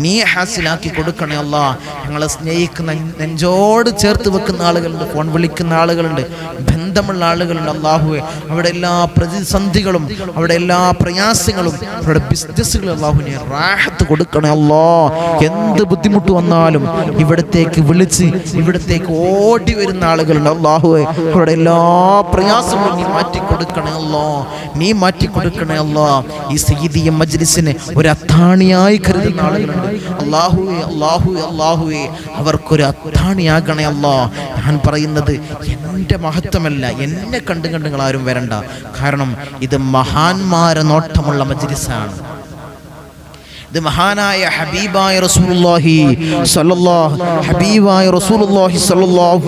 നീ ഹാസിലാക്കി കൊടുക്കണേ അല്ലാ. ഞങ്ങളെ സ്നേഹിക്കുന്ന, നെഞ്ചോട് ചേർത്ത് വെക്കുന്ന ആളുകളുണ്ട്, ഫോൺ വിളിക്കുന്ന ആളുകളുണ്ട്, ബന്ധമുള്ള ആളുകളുണ്ട്. അല്ലാഹുവേ, അവിടെ എല്ലാ പ്രതിസന്ധികളും, അവിടെ എല്ലാ പ്രയാസങ്ങളും, അവരുടെ ബിസിനസ്സുകളും അല്ലാഹുവിനെ റാഹത്ത് കൊടുക്കണേ അല്ലാ. എന്ത് ബുദ്ധിമുട്ട് വന്നാലും ഇവിടത്തേക്ക് വിളിച്ച് ഇവിടത്തേക്ക് ഓടി വരുന്ന ആളുകളുണ്ട്. അല്ലാഹുവേ, അവരുടെ എല്ലാ പ്രയാസങ്ങളും നീ മാറ്റിക്കൊടുക്കണേ അല്ലാ, നീ മാറ്റിക്കൊടുക്കണേ അല്ലാ. ഈ സയ്യിദി മജ്ലിസിനെ ഒരു അത്താണിയായി കരുതുന്ന ആളുകളുണ്ട്. അല്ലാഹുവേ, അല്ലാഹുവേ, അല്ലാഹുവേ, അവർക്കൊരു അത്താണിയാകണേ അല്ലാ. ഞാൻ പറയുന്നത് എൻ്റെ മഹത്വമല്ല, എന്നെ കണ്ട് നിങ്ങൾ ആരും വരണ്ട, കാരണം ഇത് മഹാന്മാരെ നോട്ടമുള്ള മജ്ലിസാണ്. ഇത് മഹാനായ ഹബീബായ റസൂലുള്ളാഹി സ്വല്ലല്ലാഹു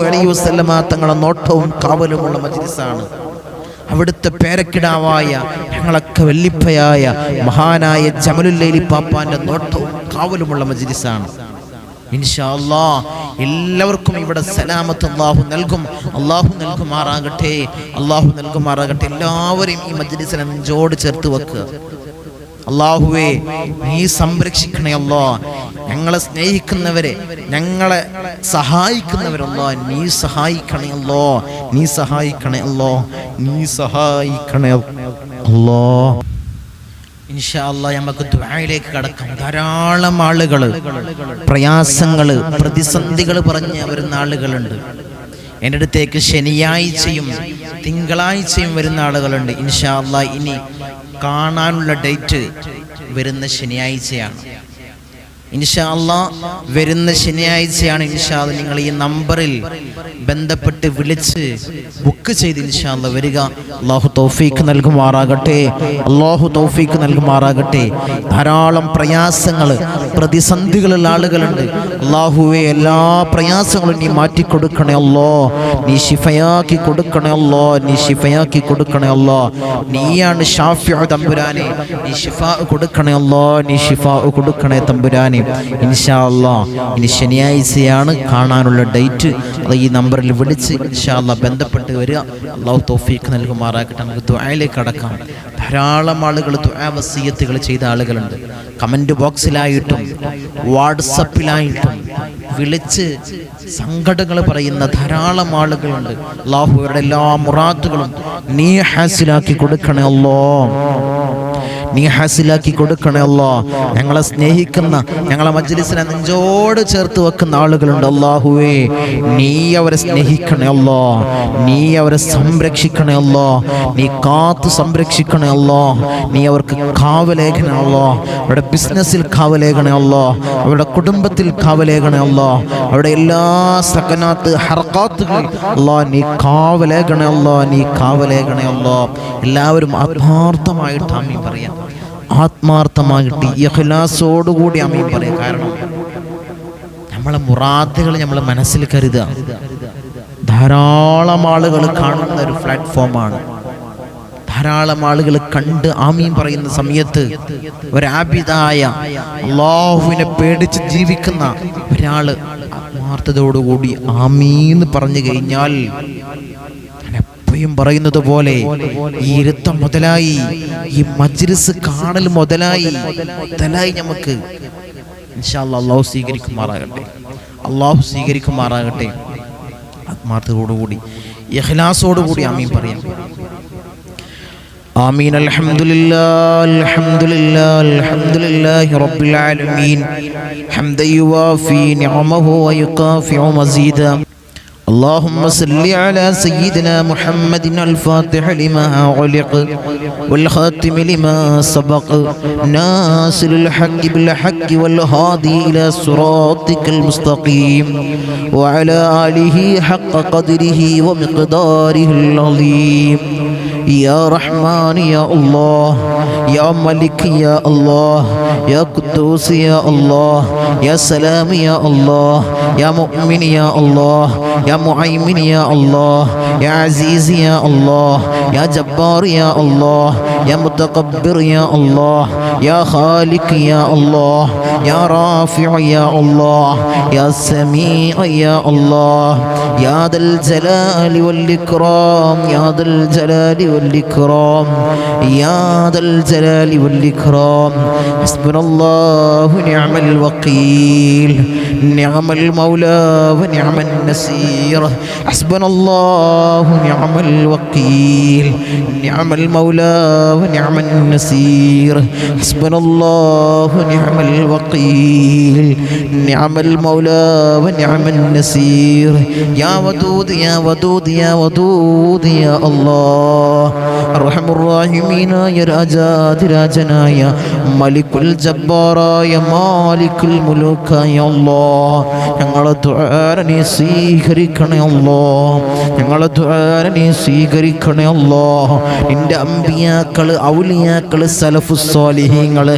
അലൈഹി വസല്ലമ തങ്ങളുടെ നോട്ടവും കാവലുമുള്ള മജ്ലിസാണ്. അവിടുത്തെ പേരക്കിടാവായ, ഞങ്ങളൊക്കെ വല്ലിപ്പയായ മഹാനായ ജമലുല്ലൈലി പാപ്പാന്റെ നോട്ടവും കാവലുമുള്ള മജ്ലിസാണ്. ഇൻഷാ അല്ലാഹ് എല്ലാവർക്കും ഇവിടെ സലാമത്ത് അല്ലാഹു നൽകും, അല്ലാഹു നൽകുമാറാകട്ടെ, അല്ലാഹു നൽകുമാറാകട്ടെ. എല്ലാവരെയും ഈ മജ്ലിസിനെ നെഞ്ചോട് ചേർത്ത് വെക്കുക. അല്ലാഹുവേ, നീ സംരക്ഷിക്കണേ അല്ലാ. ഞങ്ങളെ സ്നേഹിക്കുന്നവരെ, ഞങ്ങളെ സഹായിക്കുന്നവരല്ലാ, നീ സഹായിക്കണേ അല്ലാ, നീ സഹായിക്കണേ അല്ലാ, നീ സഹായിക്കണേ അല്ലാ. ഇൻഷാ അല്ലാഹ് നമുക്ക് ദുആയിലേക്ക് കടക്കാം. ധാരാളം ആളുകൾ പ്രയാസങ്ങൾ, പ്രതിസന്ധികൾ പറഞ്ഞ് വരുന്ന ആളുകളുണ്ട്. എൻ്റെ അടുത്തേക്ക് ശനിയാഴ്ചയും തിങ്കളാഴ്ചയും വരുന്ന ആളുകളുണ്ട്. ഇൻഷാ അല്ലാഹ് ഇനി കാണാനുള്ള ഡേറ്റ് വരുന്ന ശനിയാഴ്ചയാണ്. ഇൻഷാ അല്ലാഹ് വരുന്ന ശനിയാഴ്ചയാണ്. ഇൻഷാ അല്ലാഹ് നിങ്ങൾ ഈ നമ്പറിൽ ബന്ധപ്പെട്ട് വിളിച്ച് ബുക്ക് ചെയ്ത് ഇൻഷാ അല്ലാഹ് വരിക. അല്ലാഹു തൗഫീഖ് നൽകുമാറാകട്ടെ, അല്ലാഹു തൗഫീഖ് നൽകുമാറാകട്ടെ. ധാരാളം പ്രയാസങ്ങൾ, പ്രതിസന്ധികളുള്ള ആളുകളുണ്ട്. അല്ലാഹുവേ, എല്ലാ പ്രയാസങ്ങളും നീ മാറ്റിക്കൊടുക്കണേ അല്ലാ, നീ ശിഫയാക്കി കൊടുക്കണേ അല്ലാ, നീ ശിഫയാക്കി കൊടുക്കണേ അല്ലാ. നീയാണ് ഷാഫിഉ തമ്പുരാനെ, നീ ശിഫാ കൊടുക്കണേ അല്ലാ, നീ ശിഫാ കൊടുക്കണേ തമ്പുരാനെ. ഇൻഷാ അല്ലാഹ് ഇനി ശനിയാഴ്ചയാണ് കാണാനുള്ള ഡേറ്റ്. അത് ഈ നമ്പറിൽ വിളിച്ച് ഇൻഷാ അല്ലാഹ് ബന്ധപ്പെട്ട് വരിക. അല്ലാഹു തൗഫീഖ് നൽകുമാറാകട്ടെ. നമുക്ക് ദുആയിലേക്ക് കടക്കാം. ധാരാളം ആളുകൾ ദുആ വസിയത്തുകൾ ചെയ്ത ആളുകളുണ്ട്. കമന്റ് ബോക്സിലായിട്ടും വാട്സപ്പിലായിട്ടും വിളിച്ച് സങ്കടങ്ങൾ പറയുന്ന ധാരാളം ആളുകളുണ്ട്. അല്ലാഹുവയുടെ എല്ലാ മുറാദുകളും നീ ഹാസിലാക്കി കൊടുക്കണേ അല്ലാഹ്, നീ ഹാസിലാക്കി കൊടുക്കണേ അല്ലാഹ്. ഞങ്ങളെ സ്നേഹിക്കുന്ന, ഞങ്ങളെ മജ്ലിസിനെ നെഞ്ചോട് ചേർത്ത് വെക്കുന്ന ആളുകളുണ്ട്. അല്ലാഹുവേ, നീ അവരെ സ്നേഹിക്കണേ അല്ലാഹ്, നീ അവരെ സംരക്ഷിക്കണേ അല്ലാഹ്, നീ കാത്തു സംരക്ഷിക്കണേ അല്ലാഹ്, നീ അവർക്ക് കാവലേഖണേ അല്ലാഹ്, അവരുടെ ബിസിനസ്സിൽ കാവലേഖണേ അല്ലാഹ്, അവരുടെ കുടുംബത്തിൽ കാവലേഖണേ അല്ലാഹ്, അവരുടെ എല്ലാ സകനാത്ത് ഹർക്കാത്തുകൾ അല്ലാഹ് നീ കാവലേഖണേ അല്ലാഹ്, നീ കാവലേഖണേ അല്ലാഹ്. എല്ലാവരും ആത്മാർത്ഥമായിട്ട് ആമീൻ പറയാം, ആത്മാർത്ഥമായിട്ട് ഇഖ്ലാസോടുകൂടി ആമീൻ പറയാം. കാരണം നമ്മളെ മുറാദുകൾ നമ്മളെ മനസ്സിൽ കരുതുക. ധാരാളം ആളുകൾ കാണുന്ന ഒരു പ്ലാറ്റ്ഫോമാണ്. ധാരാളം ആളുകൾ കണ്ട് ആമീൻ പറയുന്ന സമയത്ത് ഒരാബിദായ, അല്ലാഹുവിനെ പേടിച്ച് ജീവിക്കുന്ന ഒരാള് ആത്മാർത്ഥതയോടുകൂടി ആമീന്ന് പറഞ്ഞു കഴിഞ്ഞാൽ എപ്പോഴും പറയുന്നത് പോലെ ഈ ഇരുത്തം മുതലായി, ഈ മജ്ലിസ് കാണൽ മുതലായി നമുക്ക് ഇൻഷാ അല്ലാഹ് അല്ലാഹു സ്വീകരിക്കുമാറാകട്ടെ. അല്ലാഹു സ്വീകരിക്കുമാറാകട്ടെ. ആത്മാർത്ഥതയോടുകൂടി ഇഖ്ലാസോടുകൂടി ആമീൻ പറയാം. آمين. الحمد لله رب العالمين حمدا يوافي نعمه ويكافئ مزيدا. اللهم صل على سيدنا محمد الفاتح لما أغلق والخاتم لما سبق ناصر الحق بالحق والهادي إلى صراطك المستقيم وعلى آله حق قدره ومقداره العظيم. يا رحمن يا الله، يا ملك يا الله، يا قدوس يا الله، يا سلام يا الله، يا مؤمن يا الله، يا معيمن يا الله، يا عزيز يا الله، يا جبار يا الله، يا متكبر يا الله، يا خالق يا الله، يا رافع يا الله، يا سميع يا الله، يا ذا الجلال والإكرام، يا ذا الجلال والإكرام، يا ذا الجلال والإكرام. حسبنا الله نعم الوكيل، نعم المولى ونعم النصير. حسبنا الله نعم الوكيل، نعم المولى ونعم النصير. حسبنا الله نعم الوكيل، نعم المولى ونعم النصير. يا ودود يا ودود يا ودود يا الله. أرحم الراحمين يا രാജാതിരാജനായ മലിക്കുൽ ജബ്ബാറായ മാലിക്കുൽ മുലൂക്കായ അല്ലാഹ്, ഞങ്ങളെ ദുആ നീ സ്വീകരിക്കണേ അല്ലാഹ്, ഞങ്ങളെ ദുആ നീ സ്വീകരിക്കണേ അല്ലാഹ്. നിന്റെ അംബിയാക്കൾ, ഔലിയാക്കൾ, സലഫുസ് സാലിഹീങ്ങൾ,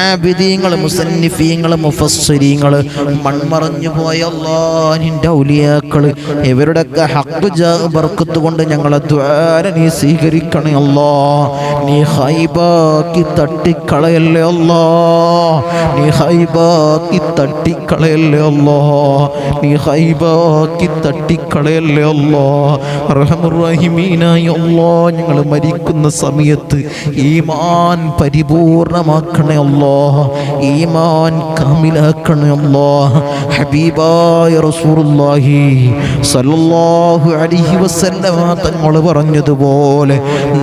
ആബിദീങ്ങൾ, മുസന്നിഫീങ്ങൾ, മുഫസ്സിരീങ്ങൾ, മൺമറഞ്ഞു പോയ അല്ലാഹ് നിന്റെ ഔലിയാക്കൾ, ഇവരുടെയൊക്കെ ഹഖ് ജാ ബർക്കത്ത് കൊണ്ട് ഞങ്ങളെ ദുആ നീ സ്വീകരിക്കണേ അല്ലാഹ്. നീ ഹൈബാക്കി തട്ടിക്കളയല്ലേ അല്ലാഹ്, നീ ഹൈബാക്കി തട്ടിക്കളയല്ലേ അല്ലാഹ്, നീ ഹൈബാക്കി തട്ടിക്കളയല്ലേ അല്ലാഹ്. അർഹമർ റഹീമീനായ അല്ലാഹ്, ഞങ്ങൾ മരിക്കുന്ന സമയത്ത് ഈമാൻ പരിപൂർണമാക്കണേ അല്ലാഹ്, ഈമാൻ കാമിലാക്കണേ അല്ലാഹ്. ഹബീബായ റസൂലുള്ളാഹി സ്വല്ലല്ലാഹു അലൈഹി വസല്ലമ തങ്ങൾ പറഞ്ഞതുപോലെ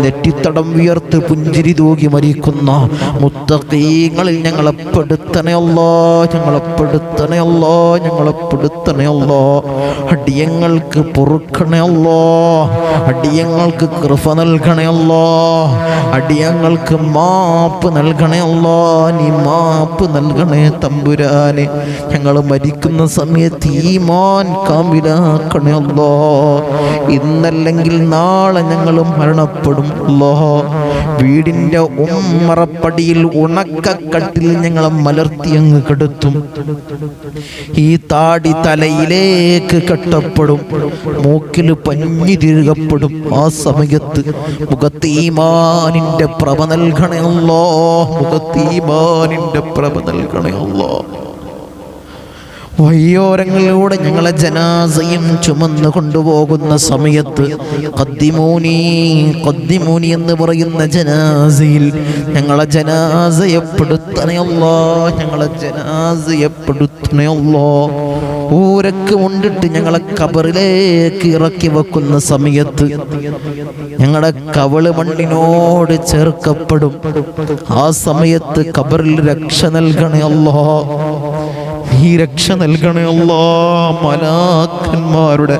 നെറ്റിത്തടം വിയർത്ത് പുഞ്ചിരി തൂകി മരിക്കുന്ന മുത്തഖീങ്ങളിൽ ഞങ്ങളെ പെടുത്തണേ അല്ലാഹ്, ഞങ്ങളെ പെടുത്തണേ അല്ലാഹ്, ഞങ്ങളെ പെടുത്തണേ അല്ലാഹ്. അടിയങ്ങൾക്ക് പൊറുക്കണേ അല്ലാഹ്, അടിയങ്ങൾക്ക് കൃപ നൽകണേ അല്ലാഹ്, അടിയങ്ങൾക്ക് മാപ്പ് നൽകണേ അല്ലാഹ്, നീ മാപ്പ് നൽകണേ തമ്പുരാനെ. ഞങ്ങൾ മരിക്കുന്ന സമയത്ത് ഈമാൻ കാമിലാക്കണേ അല്ലാഹ്. ഇന്നല്ലെങ്കിൽ നാളെ ഞങ്ങൾ മരണപ്പെടും അല്ലാഹ്. വീടിൻ്റെ ഉമ്മറപ്പടിയിൽ ഉണക്കക്കട്ടിൽ ഞങ്ങളെ മലർത്തി അങ്ങ് കെടുത്തും. ഈ താടി തലയിലേക്ക് കെട്ടപ്പെടും, മൂക്കിൽ പഞ്ഞി തിരുകപ്പെടും. ആ സമയത്ത് മുഖത്ത് ഈമാനിന്റെ പ്രഭ നൽകണേ അല്ലാഹ്, മുഖത്ത് ഈമാനിന്റെ പ്രഭ നൽകണേ അല്ലാഹ്. വഴിയോരങ്ങളിലൂടെ ഞങ്ങളെ ജനാസയും ചുമന്നു കൊണ്ടുപോകുന്ന സമയത്ത് ഖദ്ദിമൂനി ഖദ്ദിമൂനി എന്ന് പറയുന്ന ജനാസയിൽ ഞങ്ങളെ ജനാസയപ്പെടുത്തണേ അല്ലാഹ്, ഞങ്ങളെ ജനാസയപ്പെടുത്തണേ അല്ലാഹ്. ഊരക്ക് കൊണ്ടിട്ട് ഞങ്ങളെ ഖബറിലേക്ക് ഇറക്കി വെക്കുന്ന സമയത്ത് ഞങ്ങളുടെ കവള് മണ്ണിനോട് ചേർക്കപ്പെടും. ആ സമയത്ത് ഖബറിൽ രക്ഷ നൽകണേ അല്ലാഹ്, ഈ രക്ഷ നൽകണേ അല്ലാഹ്. മലാക്കന്മാരുടെ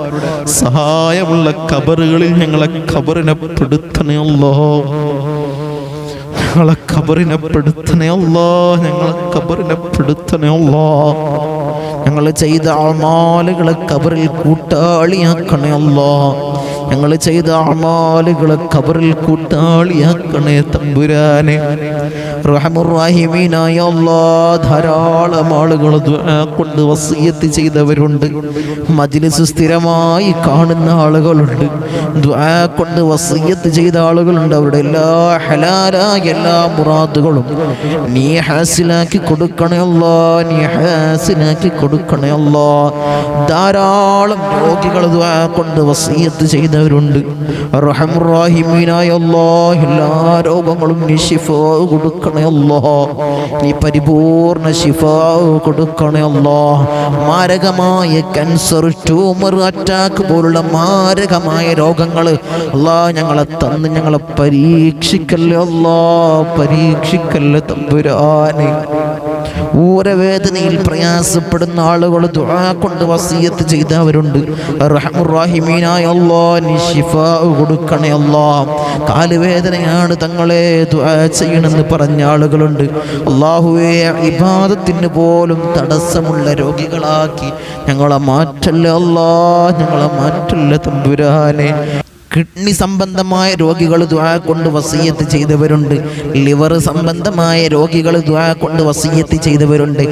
സഹായമുള്ള ഖബറുകളിൽ ഞങ്ങളെ ഖബറിനെ പെടുത്തണേ അല്ലാഹ്, ഞങ്ങളെ ഖബറിനെ പെടുത്തണേ അല്ലാഹ്, ഞങ്ങളെ ഖബറിനെ പെടുത്തണേ അല്ലാഹ്. ഞങ്ങൾ ചെയ്ത അമാലുകളെ ഖബറിൽ കൂട്ടാളിയാക്കണേ അല്ലാഹ്, ഞങ്ങൾ ചെയ്ത അമാലുകളെ ഖബറിൽ കൂട്ടാളിയാക്കണേ തമ്പുരാനെ. റഹ്മർ റഹീമീനായ അല്ലാഹ്, ധാരാളം ആളുകൾ ദുആ കൊണ്ട് വസിയത്ത് ചെയ്തവരുണ്ട്, മജ്ലിസ് സ്ഥിരമായി കാണുന്ന ആളുകളുണ്ട്, ദുആ കൊണ്ട് വസിയത്ത് ചെയ്ത ആളുകളുണ്ട്. അവരുടെ എല്ലാ ഹലാലായ എല്ലാ മുറാദുകളും നീ ഹാസിലാക്കി കൊടുക്കണേ അല്ലാഹ്, നീ ഹാസിലാക്കി കൊടുക്കണേ അല്ലാഹ്. ധാരാളം രോഗികൾ ദുആ കൊണ്ട് വസിയത്ത് ചെയ്ത ചെയ്തവരുണ്ട്. റഹ്മുർ-റഹീമീനായ അല്ലാഹ് എല്ലാ രോഗങ്ങളും നീ ശിഫാ കൊടുക്കണേ അല്ലാഹ്. നീ പരിപൂർണ ശിഫാ കൊടുക്കണേ അല്ലാഹ്. മാരകമായ ക്യാൻസർ, ട്യൂമർ, അറ്റാക്ക് പോലുള്ള മാരകമായ രോഗങ്ങൾ അല്ലാഹ് ഞങ്ങളെ തന്ന് ഞങ്ങളെ പരീക്ഷിക്കല്ലേ അല്ലാഹ്, പരീക്ഷിക്കല്ലേ തമ്പുരാനെ. ഊരവേദനയിൽ പ്രയാസപ്പെടുന്ന ആളുകൾ ദുആ കൊണ്ട് വസിയത്ത് ചെയ്തവരുണ്ട്. റഹ്മുർ-റഹീമീനായ അല്ലാഹ് നീ ശിഫാ കൊടുക്കണേ അല്ലാഹ്. കാലുവേദനയാണ് തങ്ങളെ ദുആ ചെയ്യണമെന്ന് പറഞ്ഞ ആളുകളുണ്ട്. അല്ലാഹുവേ ഇബാദത്തിന് പോലും തടസ്സമുള്ള രോഗികളാക്കി ഞങ്ങളെ മാറ്റല്ലേ അല്ലാഹ്, ഞങ്ങളെ മാറ്റല്ലേ തമ്പുരാനെ. കിഡ്നി സംബന്ധമായ രോഗികൾ ദുആ കൊണ്ട് വസിയത്ത് ചെയ്തവരുണ്ട്. ലിവർ സംബന്ധമായ രോഗികൾ ദുആ കൊണ്ട് വസിയത്ത് ചെയ്തവരുണ്ട്.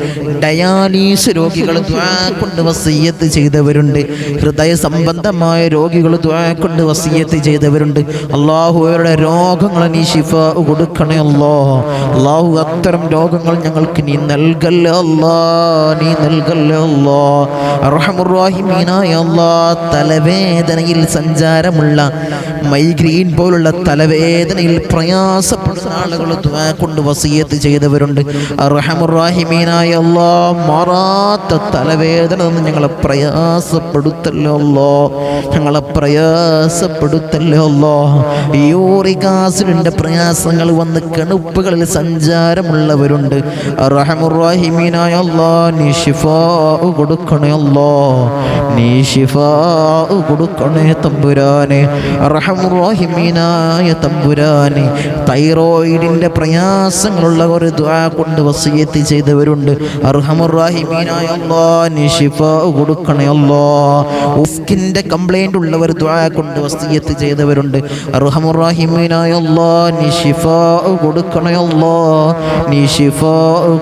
ഡയാലിസിസ് രോഗികൾ ദുആ കൊണ്ട് വസിയത്ത് ചെയ്തവരുണ്ട്. ഹൃദയ സംബന്ധമായ രോഗികൾ ദുആ കൊണ്ട് വസിയത്ത് ചെയ്തവരുണ്ട്. അല്ലാഹു അവരുടെ രോഗങ്ങൾ നീ ശിഫാ കൊടുക്കണേ അല്ലാഹ്. അല്ലാഹു അത്തരം രോഗങ്ങൾ ഞങ്ങൾക്ക് നീ നൽകല്ലേ അല്ലാഹ്, നീ നൽകല്ലേ അല്ലാഹ്. റഹ്മുർ-റഹീമീനായ അല്ലാഹ് തലവേദനയിൽ സഞ്ചാരമുള്ള മൈഗ്രെയിൻ പോലുള്ള തലവേദനയിൽ പ്രയാസപ്പെടുന്ന ആളുകൾ ദുആ കൊണ്ട് വസിയത്ത് ചെയ്തവരുണ്ട്. റഹ്മുർ-റഹീമീനായ അല്ലാഹ് മാറാത്ത തലവേദന നിന്ന് ഞങ്ങളെ പ്രയാസപ്പെടുത്തല്ലോ അല്ലാഹ്, ഞങ്ങളെ പ്രയാസപ്പെടുത്തല്ലോ അല്ലാഹ്. യൂറിക് ആസിഡിന്റെ പ്രയാസങ്ങൾ വന്ന് കണുപ്പുകളിൽ സഞ്ചാരമുള്ളവരുണ്ട്. റഹ്മുർ-റഹീമീനായ അല്ലാഹ് നീ ശിഫാ കൊടുക്കണേ അല്ലാഹ്, നീ ശിഫാ കൊടുക്കണേ തമ്പുരാനെ. റഹ്മുർ-റഹീമീനായ തമ്പുരാനെ തൈറോയിഡിന്റെ പ്രയാസങ്ങളുള്ള ഒരു ദുആ കൊണ്ട് വസിയത്ത് ചെയ്തവരുണ്ട്. റഹ്മുർ-റഹീമീനായ അല്ലാഹ് നീ ശിഫാ കൊടുക്കണേ അല്ലാഹ്. സ്കിന്റെ കംപ്ലൈന്റ് ഉള്ളവർ ദുആ കൊണ്ട് വസിയത്ത് ചെയ്തവരുണ്ട്. റഹ്മുർ-റഹീമീനായ അല്ലാഹ് നീ ശിഫാ കൊടുക്കണേ അല്ലാഹ്, നീ ശിഫാ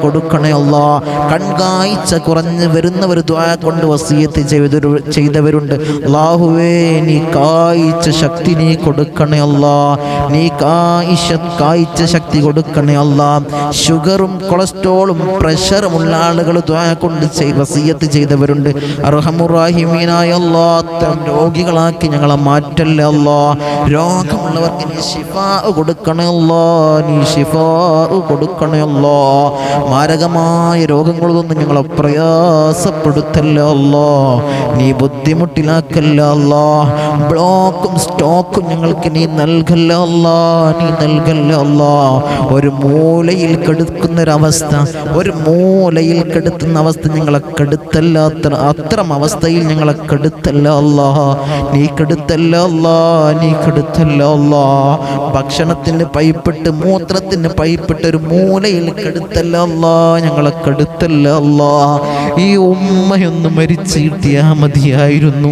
കൊടുക്കണേ അല്ലാഹ്. കൺകാഴ്ച കുറഞ്ഞ് വരുന്നവർ ദുആ കൊണ്ട് വസിയത്ത് ചെയ്തവരുണ്ട്. അല്ലാഹുവേ നീ കാഴ്ച ശക്തി നീ കൊടുക്കണേ അല്ലാഹ്, നീ കാഴ്ച ശക്തി കൊടുക്കണേ അല്ലാഹ്. ഷുഗറും കൊളസ്ട്രോളും പ്രഷറും ഉള്ള ആളുകൾ ദുആ കൊണ്ട് വസിയത്ത് ചെയ്തവരുണ്ട്. റഹ്മുർ-റഹീമീനായ അല്ലാഹ് അത്തരം രോഗികളാക്കി ഞങ്ങളെ മാറ്റല്ലേ അല്ലാഹ്. രോഗമുള്ളവർക്ക് നീ ശിഫാ കൊടുക്കണേ അല്ലാഹ്, നീ ശിഫാ കൊടുക്കണേ അല്ലാഹ്. മാരകമായ രോഗങ്ങളൊന്നും ഞങ്ങളെ പ്രയാസപ്പെടുത്തല്ലേ അല്ലാഹ്, നീ ബുദ്ധിമുട്ടിലാക്കല്ലേ അല്ലാഹ്. ബ്ലോക്കും സ്റ്റോക്കും ഞങ്ങൾക്ക് നീ നൽകല്ലേ അല്ലാഹ്, നീ നൽകല്ലേ അല്ലാഹ്. ഒരു മൂലയിൽ കെടുക്കുന്നൊരവസ്ഥ, ഒരു മൂലയിൽ കെടുത്തുന്ന അവസ്ഥ ഞങ്ങളെ കെടുത്തല്ല, അത്തരം അവസ്ഥയിൽ ഞങ്ങളെ കെടുത്തല്ല അല്ലാഹ്, നീ കെടുത്തല്ല അല്ലാഹ്, നീ കെടുത്തല്ല അല്ലാഹ്. ഭക്ഷണത്തിന് പൈപ്പിട്ട് മൂത്രത്തിന് പൈപ്പിട്ട് ഒരു മൂലയിൽ കെടുത്തല്ല അല്ലാഹ്, ഞങ്ങളെ കെടുത്തല്ല അല്ലാഹ്. ഈ ഉമ്മയൊന്ന് മരിച്ചു കിട്ടിയാ മതിയായിരുന്നു,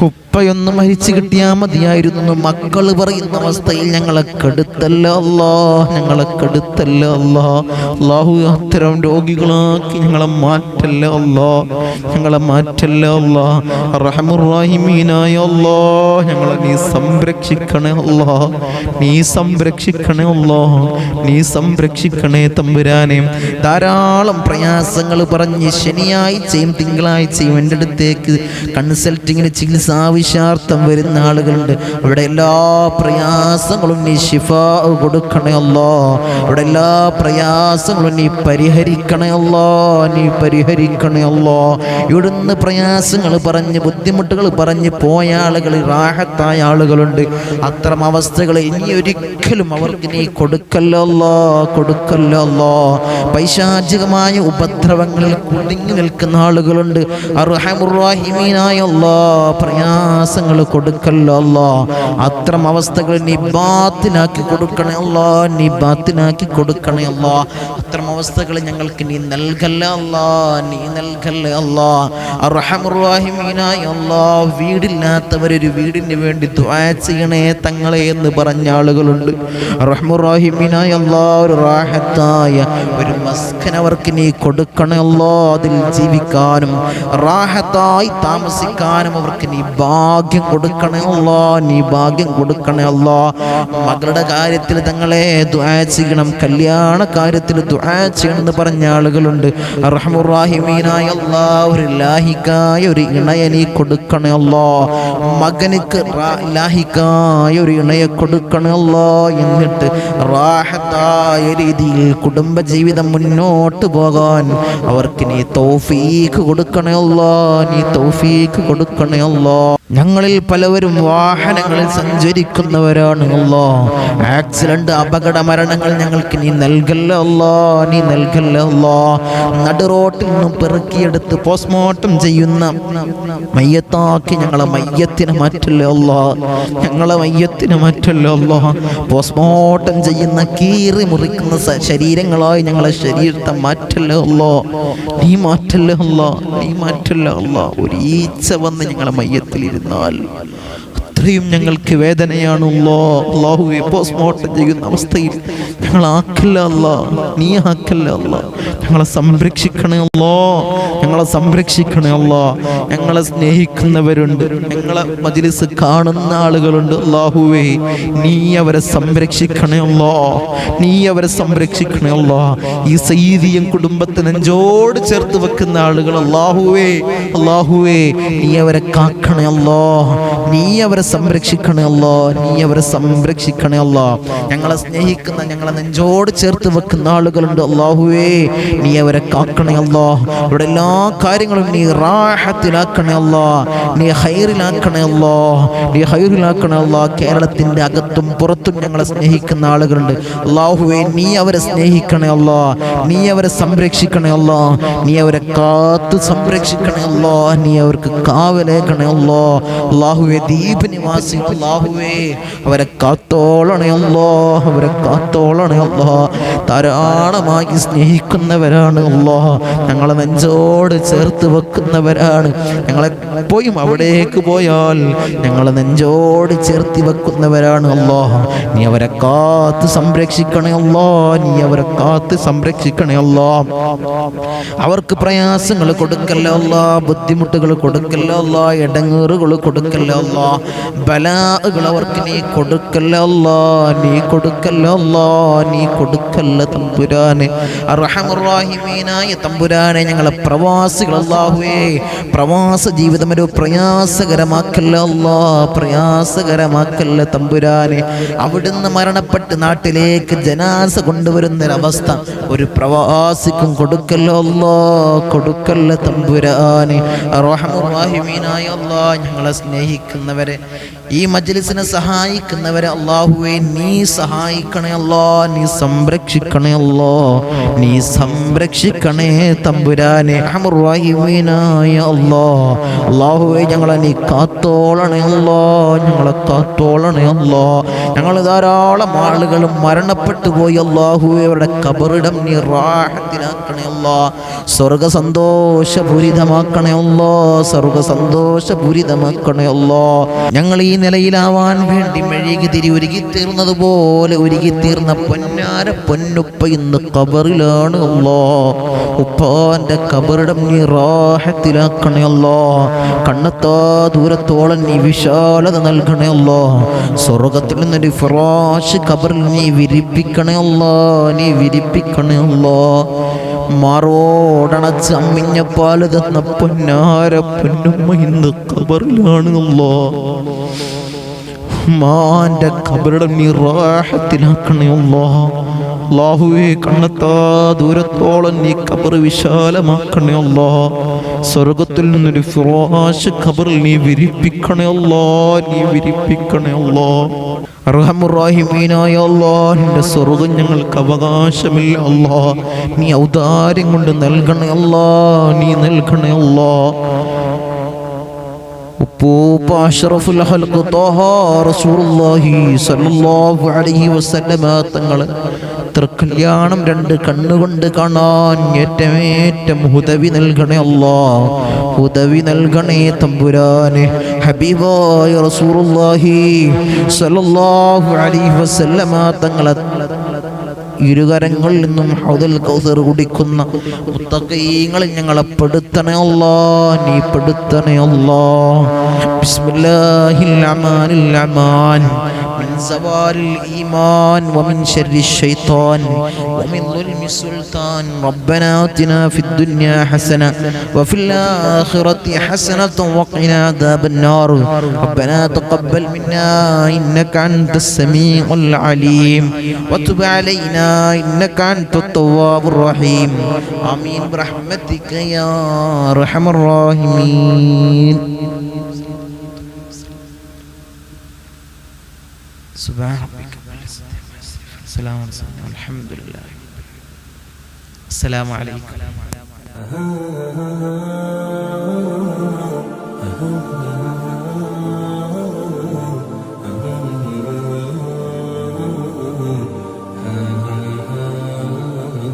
ഉപ്പയൊന്ന് മരിച്ചു കിട്ടിയാൽ മതിയായിരുന്നു. മക്കൾ പറയുന്ന അവസ്ഥയിൽ ഞങ്ങളെ കെടുത്തല്ല അല്ലാഹ്, ഞങ്ങളെ കെടുത്തല്ല അല്ലാഹ്. അല്ലാഹു അത്തരം രോഗികളാക്കി ഞങ്ങളെ മാറ്റല്ല അല്ലാഹ്, ഞങ്ങളെ മാറ്റല്ല അല്ലാഹ്. റഹ്മുർ-റഹീമീനായ അല്ലാഹ് ഞങ്ങളെ നീ സംരക്ഷിക്കണേ അല്ലാഹ്, നീ സംരക്ഷിക്കണേ അല്ലാഹ്, നീ സംരക്ഷിക്കണേ തമ്പുരാനെ. ധാരാളം പ്രയാസങ്ങൾ പറഞ്ഞ് ശനിയാഴ്ചയും തിങ്കളാഴ്ചയും എൻ്റെ അടുത്തേക്ക് കൺസൾട്ടിങ്ങിന് ചികിത്സ ആവശ്യാർത്ഥം വരുന്ന ആളുകളുണ്ട്. അവിടെ എല്ലാ പ്രയാസങ്ങളും നീ ശിഫാ കൊടുക്കണേ അല്ലാഹ്, അവിടെ എല്ലാ പ്രയാസങ്ങളും നീ പരിഹരിക്കണേ അല്ലാഹ്, നീ പരിഹരിക്കണേ അല്ലാഹ്. ഇവിടുന്ന് പ്രയാസങ്ങൾ പറഞ്ഞ് ബുദ്ധിമുട്ടുകൾ പറഞ്ഞ് പോയ ആളുകൾ, റാഹത്തായ ആളുകളുണ്ട്. അത്തരം അവസ്ഥകൾ ഇനി ഒരിക്കലും അവർക്ക് നീ കൊടുക്കല്ല അല്ലാഹ്, കൊടുക്കല്ല അല്ലാഹ്. പൈശാചികമായ ഉപദ്രവങ്ങളിൽ കുടുങ്ങി നിൽക്കുന്ന ആളുകളുണ്ട്. റഹ്മുർ-റഹീമീനായ അല്ലാഹ് പ്രയാസങ്ങൾ കൊടുക്കല്ല അല്ലാഹ്. അത്തരം അവസ്ഥകൾ നീ ബാത്തിനാക്കി കൊടുക്കണേ അല്ലാഹ്, നീ ബാത്തിനാക്കി കൊടുക്കണേ അല്ലാഹ്. അത്തരം അവസ്ഥകൾ ഞങ്ങൾക്ക് നീ നൽകല്ല അല്ലാഹ്, നീ നൽകല്ല അല്ലാഹ്. റഹ്മുർ-റഹീമീനായ അല്ലാഹ് വീടില്ലാത്തവരൊരു വീടിന് വേണ്ടി ദുആ ചെയ്യണേ തങ്ങളെ എന്ന് പറഞ്ഞ ആളുകളുണ്ട്. റഹ്മുർ-റഹീമീനായ അല്ലാഹ് ഒരു റാഹത്തായ ഒരു മസ്കൻ അവർക്ക് നീ കൊടുക്കണേ അല്ലാഹ്. അതിൽ ജീവിക്കാനും റാഹത്തായി താമസിക്കാനും അവർക്ക് നീ ഭാഗ്യം കൊടുക്കണേ അല്ലാ, നീ ഭാഗ്യം കൊടുക്കണേ അല്ലാ. മകളുടെ കാര്യത്തിൽ തങ്ങളെ ദുആ ചെയ്യണം, കല്യാണ കാര്യത്തിൽ ദുആ ചെയ്യണമെന്ന് പറഞ്ഞ ആളുകളുണ്ട്. അർഹമുർ റഹീമീനായ അല്ലാ, ഒരു ലാഹിക്കായ ഒരു ഇണയെ നീ കൊടുക്കണേ അല്ലാ. മകനിക്ക് ലാഹിക്കായ ഒരു ഇണയെ കൊടുക്കണേ അല്ലാ. എന്നിട്ട് റാഹത്തായ രീതിയിൽ കുടുംബജീവിതം മുന്നോട്ട് പോകാൻ അവർക്ക് നീ തൗഫീഖ് കൊടുക്കണേ അല്ലാ, നീ തൗഫീഖ് കൊടുക്കണേ അല്ലാ. ഞങ്ങളിൽ പലവരും വാഹനങ്ങളിൽ സഞ്ചരിക്കുന്നവരാണ് അല്ലാ. ആക്സിഡന്റ്, അപകട മരണങ്ങൾ ഞങ്ങൾക്ക് നീ നൽകല്ലേ അല്ലാ, നീ നൽകല്ലേ അല്ലാ. നടുറോട്ടിൽ നിന്നും പെറുക്കിയെടുത്ത് പോസ്റ്റ്മോർട്ടം ചെയ്യുന്ന മയ്യത്താക്കി ഞങ്ങളെ മയ്യത്തിനെ മാറ്റല്ലേ അല്ലാ, ഞങ്ങളെ മയ്യത്തിനെ മാറ്റല്ലേ അല്ലാ. പോസ്റ്റ്മോർട്ടം ചെയ്യുന്ന കീറി മുറിക്കുന്ന ശരീരങ്ങളായി ഞങ്ങളെ ശരീരത്തെ മാറ്റല്ലേ അല്ലാ, നീ മാറ്റല്ലേ അല്ലാ, നീ മാറ്റല്ലേ അല്ലാ. ഒരു ഈച്ച വന്ന് ഞങ്ങളെ മയ്യത്തിലിരുന്നാൽ അത്രയും ഞങ്ങൾക്ക് വേദനയാണ് അല്ലാഹുവേ. പോസ്റ്റ്മോർട്ടം ചെയ്യുന്ന അവസ്ഥയിൽ ഞങ്ങൾ ആക്കല്ല അല്ലാ, നീ ആക്കല്ല അല്ലാ. ഞങ്ങളെ സംരക്ഷിക്കണേ അല്ലാ, ഞങ്ങളെ സംരക്ഷിക്കണേ അല്ലാ. ഞങ്ങളെ സ്നേഹിക്കുന്നവരുണ്ട്, ഞങ്ങളെ മജ്‌ലിസ് കാണുന്ന ആളുകളുണ്ട് അല്ലാഹുവേ, നീ അവരെ സംരക്ഷിക്കണേ അല്ലാ, നീ അവരെ സംരക്ഷിക്കണേ അല്ലാ. ഈ സയ്യിദിയൻ കുടുംബത്തെ നെഞ്ചോട് ചേർത്ത് വെക്കുന്ന ആളുകൾ അല്ലാഹുവേ, അല്ലാഹുവേ നീ അവരെ കാക്കണേ അല്ലാ, നീ അവരെ സംരക്ഷിക്കണേ അല്ലാ, നീ അവരെ സംരക്ഷിക്കണേ അല്ലാ. ഞങ്ങളെ സ്നേഹിക്കുന്ന, ഞങ്ങളെ നെഞ്ചോട് ചേർത്ത് വെക്കുന്ന ആളുകളുണ്ട് അല്ലാഹുവേ, നീ അവരെ കാക്കണേ അല്ലാ. അവരുടെ എല്ലാ കാര്യങ്ങളും നീ റാഹത്തിലാക്കണേ അല്ലാ, നീ ഹൈറിലാക്കണേ അല്ലാ, നീ ഹൈറിലാക്കണേ അല്ലാ. കേരളത്തിന്റെ അകത്തും പുറത്തും ഞങ്ങളെ സ്നേഹിക്കുന്ന ആളുകളുണ്ട് അല്ലാഹുവേ, നീ അവരെ സ്നേഹിക്കണേ അല്ലാ, നീ അവരെ സംരക്ഷിക്കണേ അല്ലാ, നീ അവരെ കാത്ത് സംരക്ഷിക്കണേ അല്ലാ, നീ അവർക്ക് കാവലേക്കണേ അല്ലാ. അല്ലാഹുവേ ദീപ് നിവാസി അല്ലാഹുവേ, അവരെ കാത്തോളണേ അല്ലാ, അവരെ കാത്തോളണേ അല്ലാ. ധാരാളമായി സ്നേഹിക്കുന്നവരാണ് അല്ലാ, ഞങ്ങളെ നെഞ്ചോട് ചേർത്ത് വെക്കുന്നവരാണ്. ഞങ്ങളെ പോയും അവിടേക്ക് പോയാൽ ഞങ്ങളെ നെഞ്ചോട് ചേർത്ത് വെക്കുന്നവരാണ് അല്ലാ. നീ അവരെ കാത്ത് സംരക്ഷിക്കണേ അല്ലാ, നീ അവരെ കാത്ത് സംരക്ഷിക്കണേ അല്ലാ. അവർക്ക് പ്രയാസങ്ങൾ കൊടുക്കല്ലോ അല്ലാ, ബുദ്ധിമുട്ടുകൾ കൊടുക്കല്ലോ അല്ലാ, ഇടങ്ങേറുകൾ കൊടുക്കല്ലോ അല്ലാ, ബലാകൾ അവർക്ക് നീ കൊടുക്കല്ലോ അല്ലാ, നീ കൊടുക്കല്ലോ അല്ലാ, നീ കൊടുക്കല്ല തമ്പുരാനെ. അർഹമുർ റഹീമീനായ തമ്പുരാനെ, ഞങ്ങളെ പ്രവാസികൾ അല്ലാഹുവേ, പ്രവാസ ജീവിതം ഒരു പ്രയാസകരമാക്കല്ല അല്ലാ, പ്രയാസകരമാക്കല്ല തമ്പുരാനെ. അവിടുന്ന് മരണപ്പെട്ട് നാട്ടിലേക്ക് ജനാസ കൊണ്ടുവരുന്നൊരവസ്ഥ ഒരു പ്രവാസിക്കും കൊടുക്കല്ലോ അല്ലാ, കൊടുക്കല്ല തമ്പുരാനെ. അർഹമുർ റഹീമീനായ അല്ലാ, ഞങ്ങളെ സ്നേഹിക്കുന്നവരെ, ഈ മജ്‌ലിസിനെ സഹായിക്കുന്നവരെ അല്ലാഹുവേ നീ സഹായിക്കണേ അല്ലാ, നീ സംരക്ഷിക്കണേ അല്ലാ, നീ സംരക്ഷിക്കണേ തമ്പുരാനെ. അർഹമുർ റഹീമീനായ അല്ലാ, അല്ലാഹുവേ ഞങ്ങളെ നീ കാത്തോളണേ അല്ലാ, ഞങ്ങളെ കാത്തോളണേ അല്ലാ. ഞങ്ങൾ ധാരാളം ആളുകൾ മരണപ്പെട്ടു പോയി അല്ലാഹുവേ, അവരുടെ ഖബറിടം നീ റാഹത്തിലാക്കണേ അല്ലാ, സ്വർഗ സന്തോഷപൂരിതമാക്കണേ അല്ലാ, സ്വർഗ സന്തോഷപൂരിതമാക്കണേ അല്ലാ. ഞങ്ങൾ ഈ നിലയിലാവാൻ വേണ്ടി മെഴുകുതിരി ഒരുക്കിത്തീർന്നതുപോലെ ഒരുക്കിത്തീർന്ന പൊന്നാര പൊന്നുപ്പ ഇന്ന് ഖബറിലാണ് അല്ലാ. ഉപ്പാന്റെ ഖബറിടം നീ റാഹത്തിലാക്കണേ അല്ലാ, കണ്ണെത്താ ദൂരത്തോളം നീ വിശാലത നൽകണേ അല്ലാ. സ്വർഗത്തിൽ നിന്നൊരു ഫിറാശ് ഖബറിൽ നീ വിരിപ്പിക്കണേ അല്ലാ, നീ വിരിപ്പിക്കണേ അല്ലാ. മാറോടണച്ച് അമ്മിഞ്ഞ പാല് തന്ന പൊന്നാര പൊന്നുമ്മ ഇന്ന് ഖബറിലാണ് അല്ലാ. മാന്റെ ഖബറിടം നീ റാഹത്തിലാക്കണേ അല്ലാ. അല്ലാഹുവേ കണ്ണെത്താ ദൂരത്തോളം നീ ഖബർ വിശാലമാക്കണേ അല്ലാ. സ്വർഗത്തിൽ നിന്നൊരു ഫിറാശ് ഖബറിൽ നീ വിരിപ്പിക്കണേ അല്ലാ, നീ വിരിപ്പിക്കണേ അല്ലാ. അർഹമുർ റഹീമീനായ അല്ലാ, നിന്റെ സ്വർഗ്ഗം ഞങ്ങൾക്ക് അവകാശമില്ല അല്ലാ, നീ ഔദാര്യം കൊണ്ട് നൽകണേ അല്ലാ, നീ നൽകണേ അല്ലാ. ഉപ്പൂപ്പ അഷ്റഫുൽ ഖൽഖ് ത്വഹ റസൂലുള്ളാഹി സ്വല്ലല്ലാഹു അലൈഹി വസല്ലമ തങ്ങളെ തൃക്കല്യാണം രണ്ട് കണ്ണുകൊണ്ട് കാണാൻ ഏറ്റമേറ്റം ഹുദവി നൽകണേ അല്ലാ, ഹുദവി നൽകണേ തമ്പുരാനെ. ഹബീബായ റസൂലുള്ളാഹി സ്വല്ലല്ലാഹു അലൈഹി വസല്ലമ തങ്ങളെ ഇരുകരങ്ങളിൽ നിന്നും ഹൗദുൽ കൗസർ കുടിക്കുന്ന മുത്തഖീങ്ങളിൽ ഞങ്ങളെ പെടുത്തണേ അല്ലാഹ്, നീ പെടുത്തണേ അല്ലാഹ്. ബിസ്മില്ലാഹിൽ റഹ്മാനിൽ റഹീം. من زوال الإيمان ومن شر الشيطان ومن ظلم السلطان. ربنا آتنا في الدنيا حسنة وفي الآخرة حسنة وقنا عذاب النار. ربنا تقبل منا إنك أنت السميع العليم وتب علينا إنك أنت التواب الرحيم. آمين برحمتك يا أرحم الراحمين. سبحان ربك السلام عليكم الحمد لله السلام عليكم.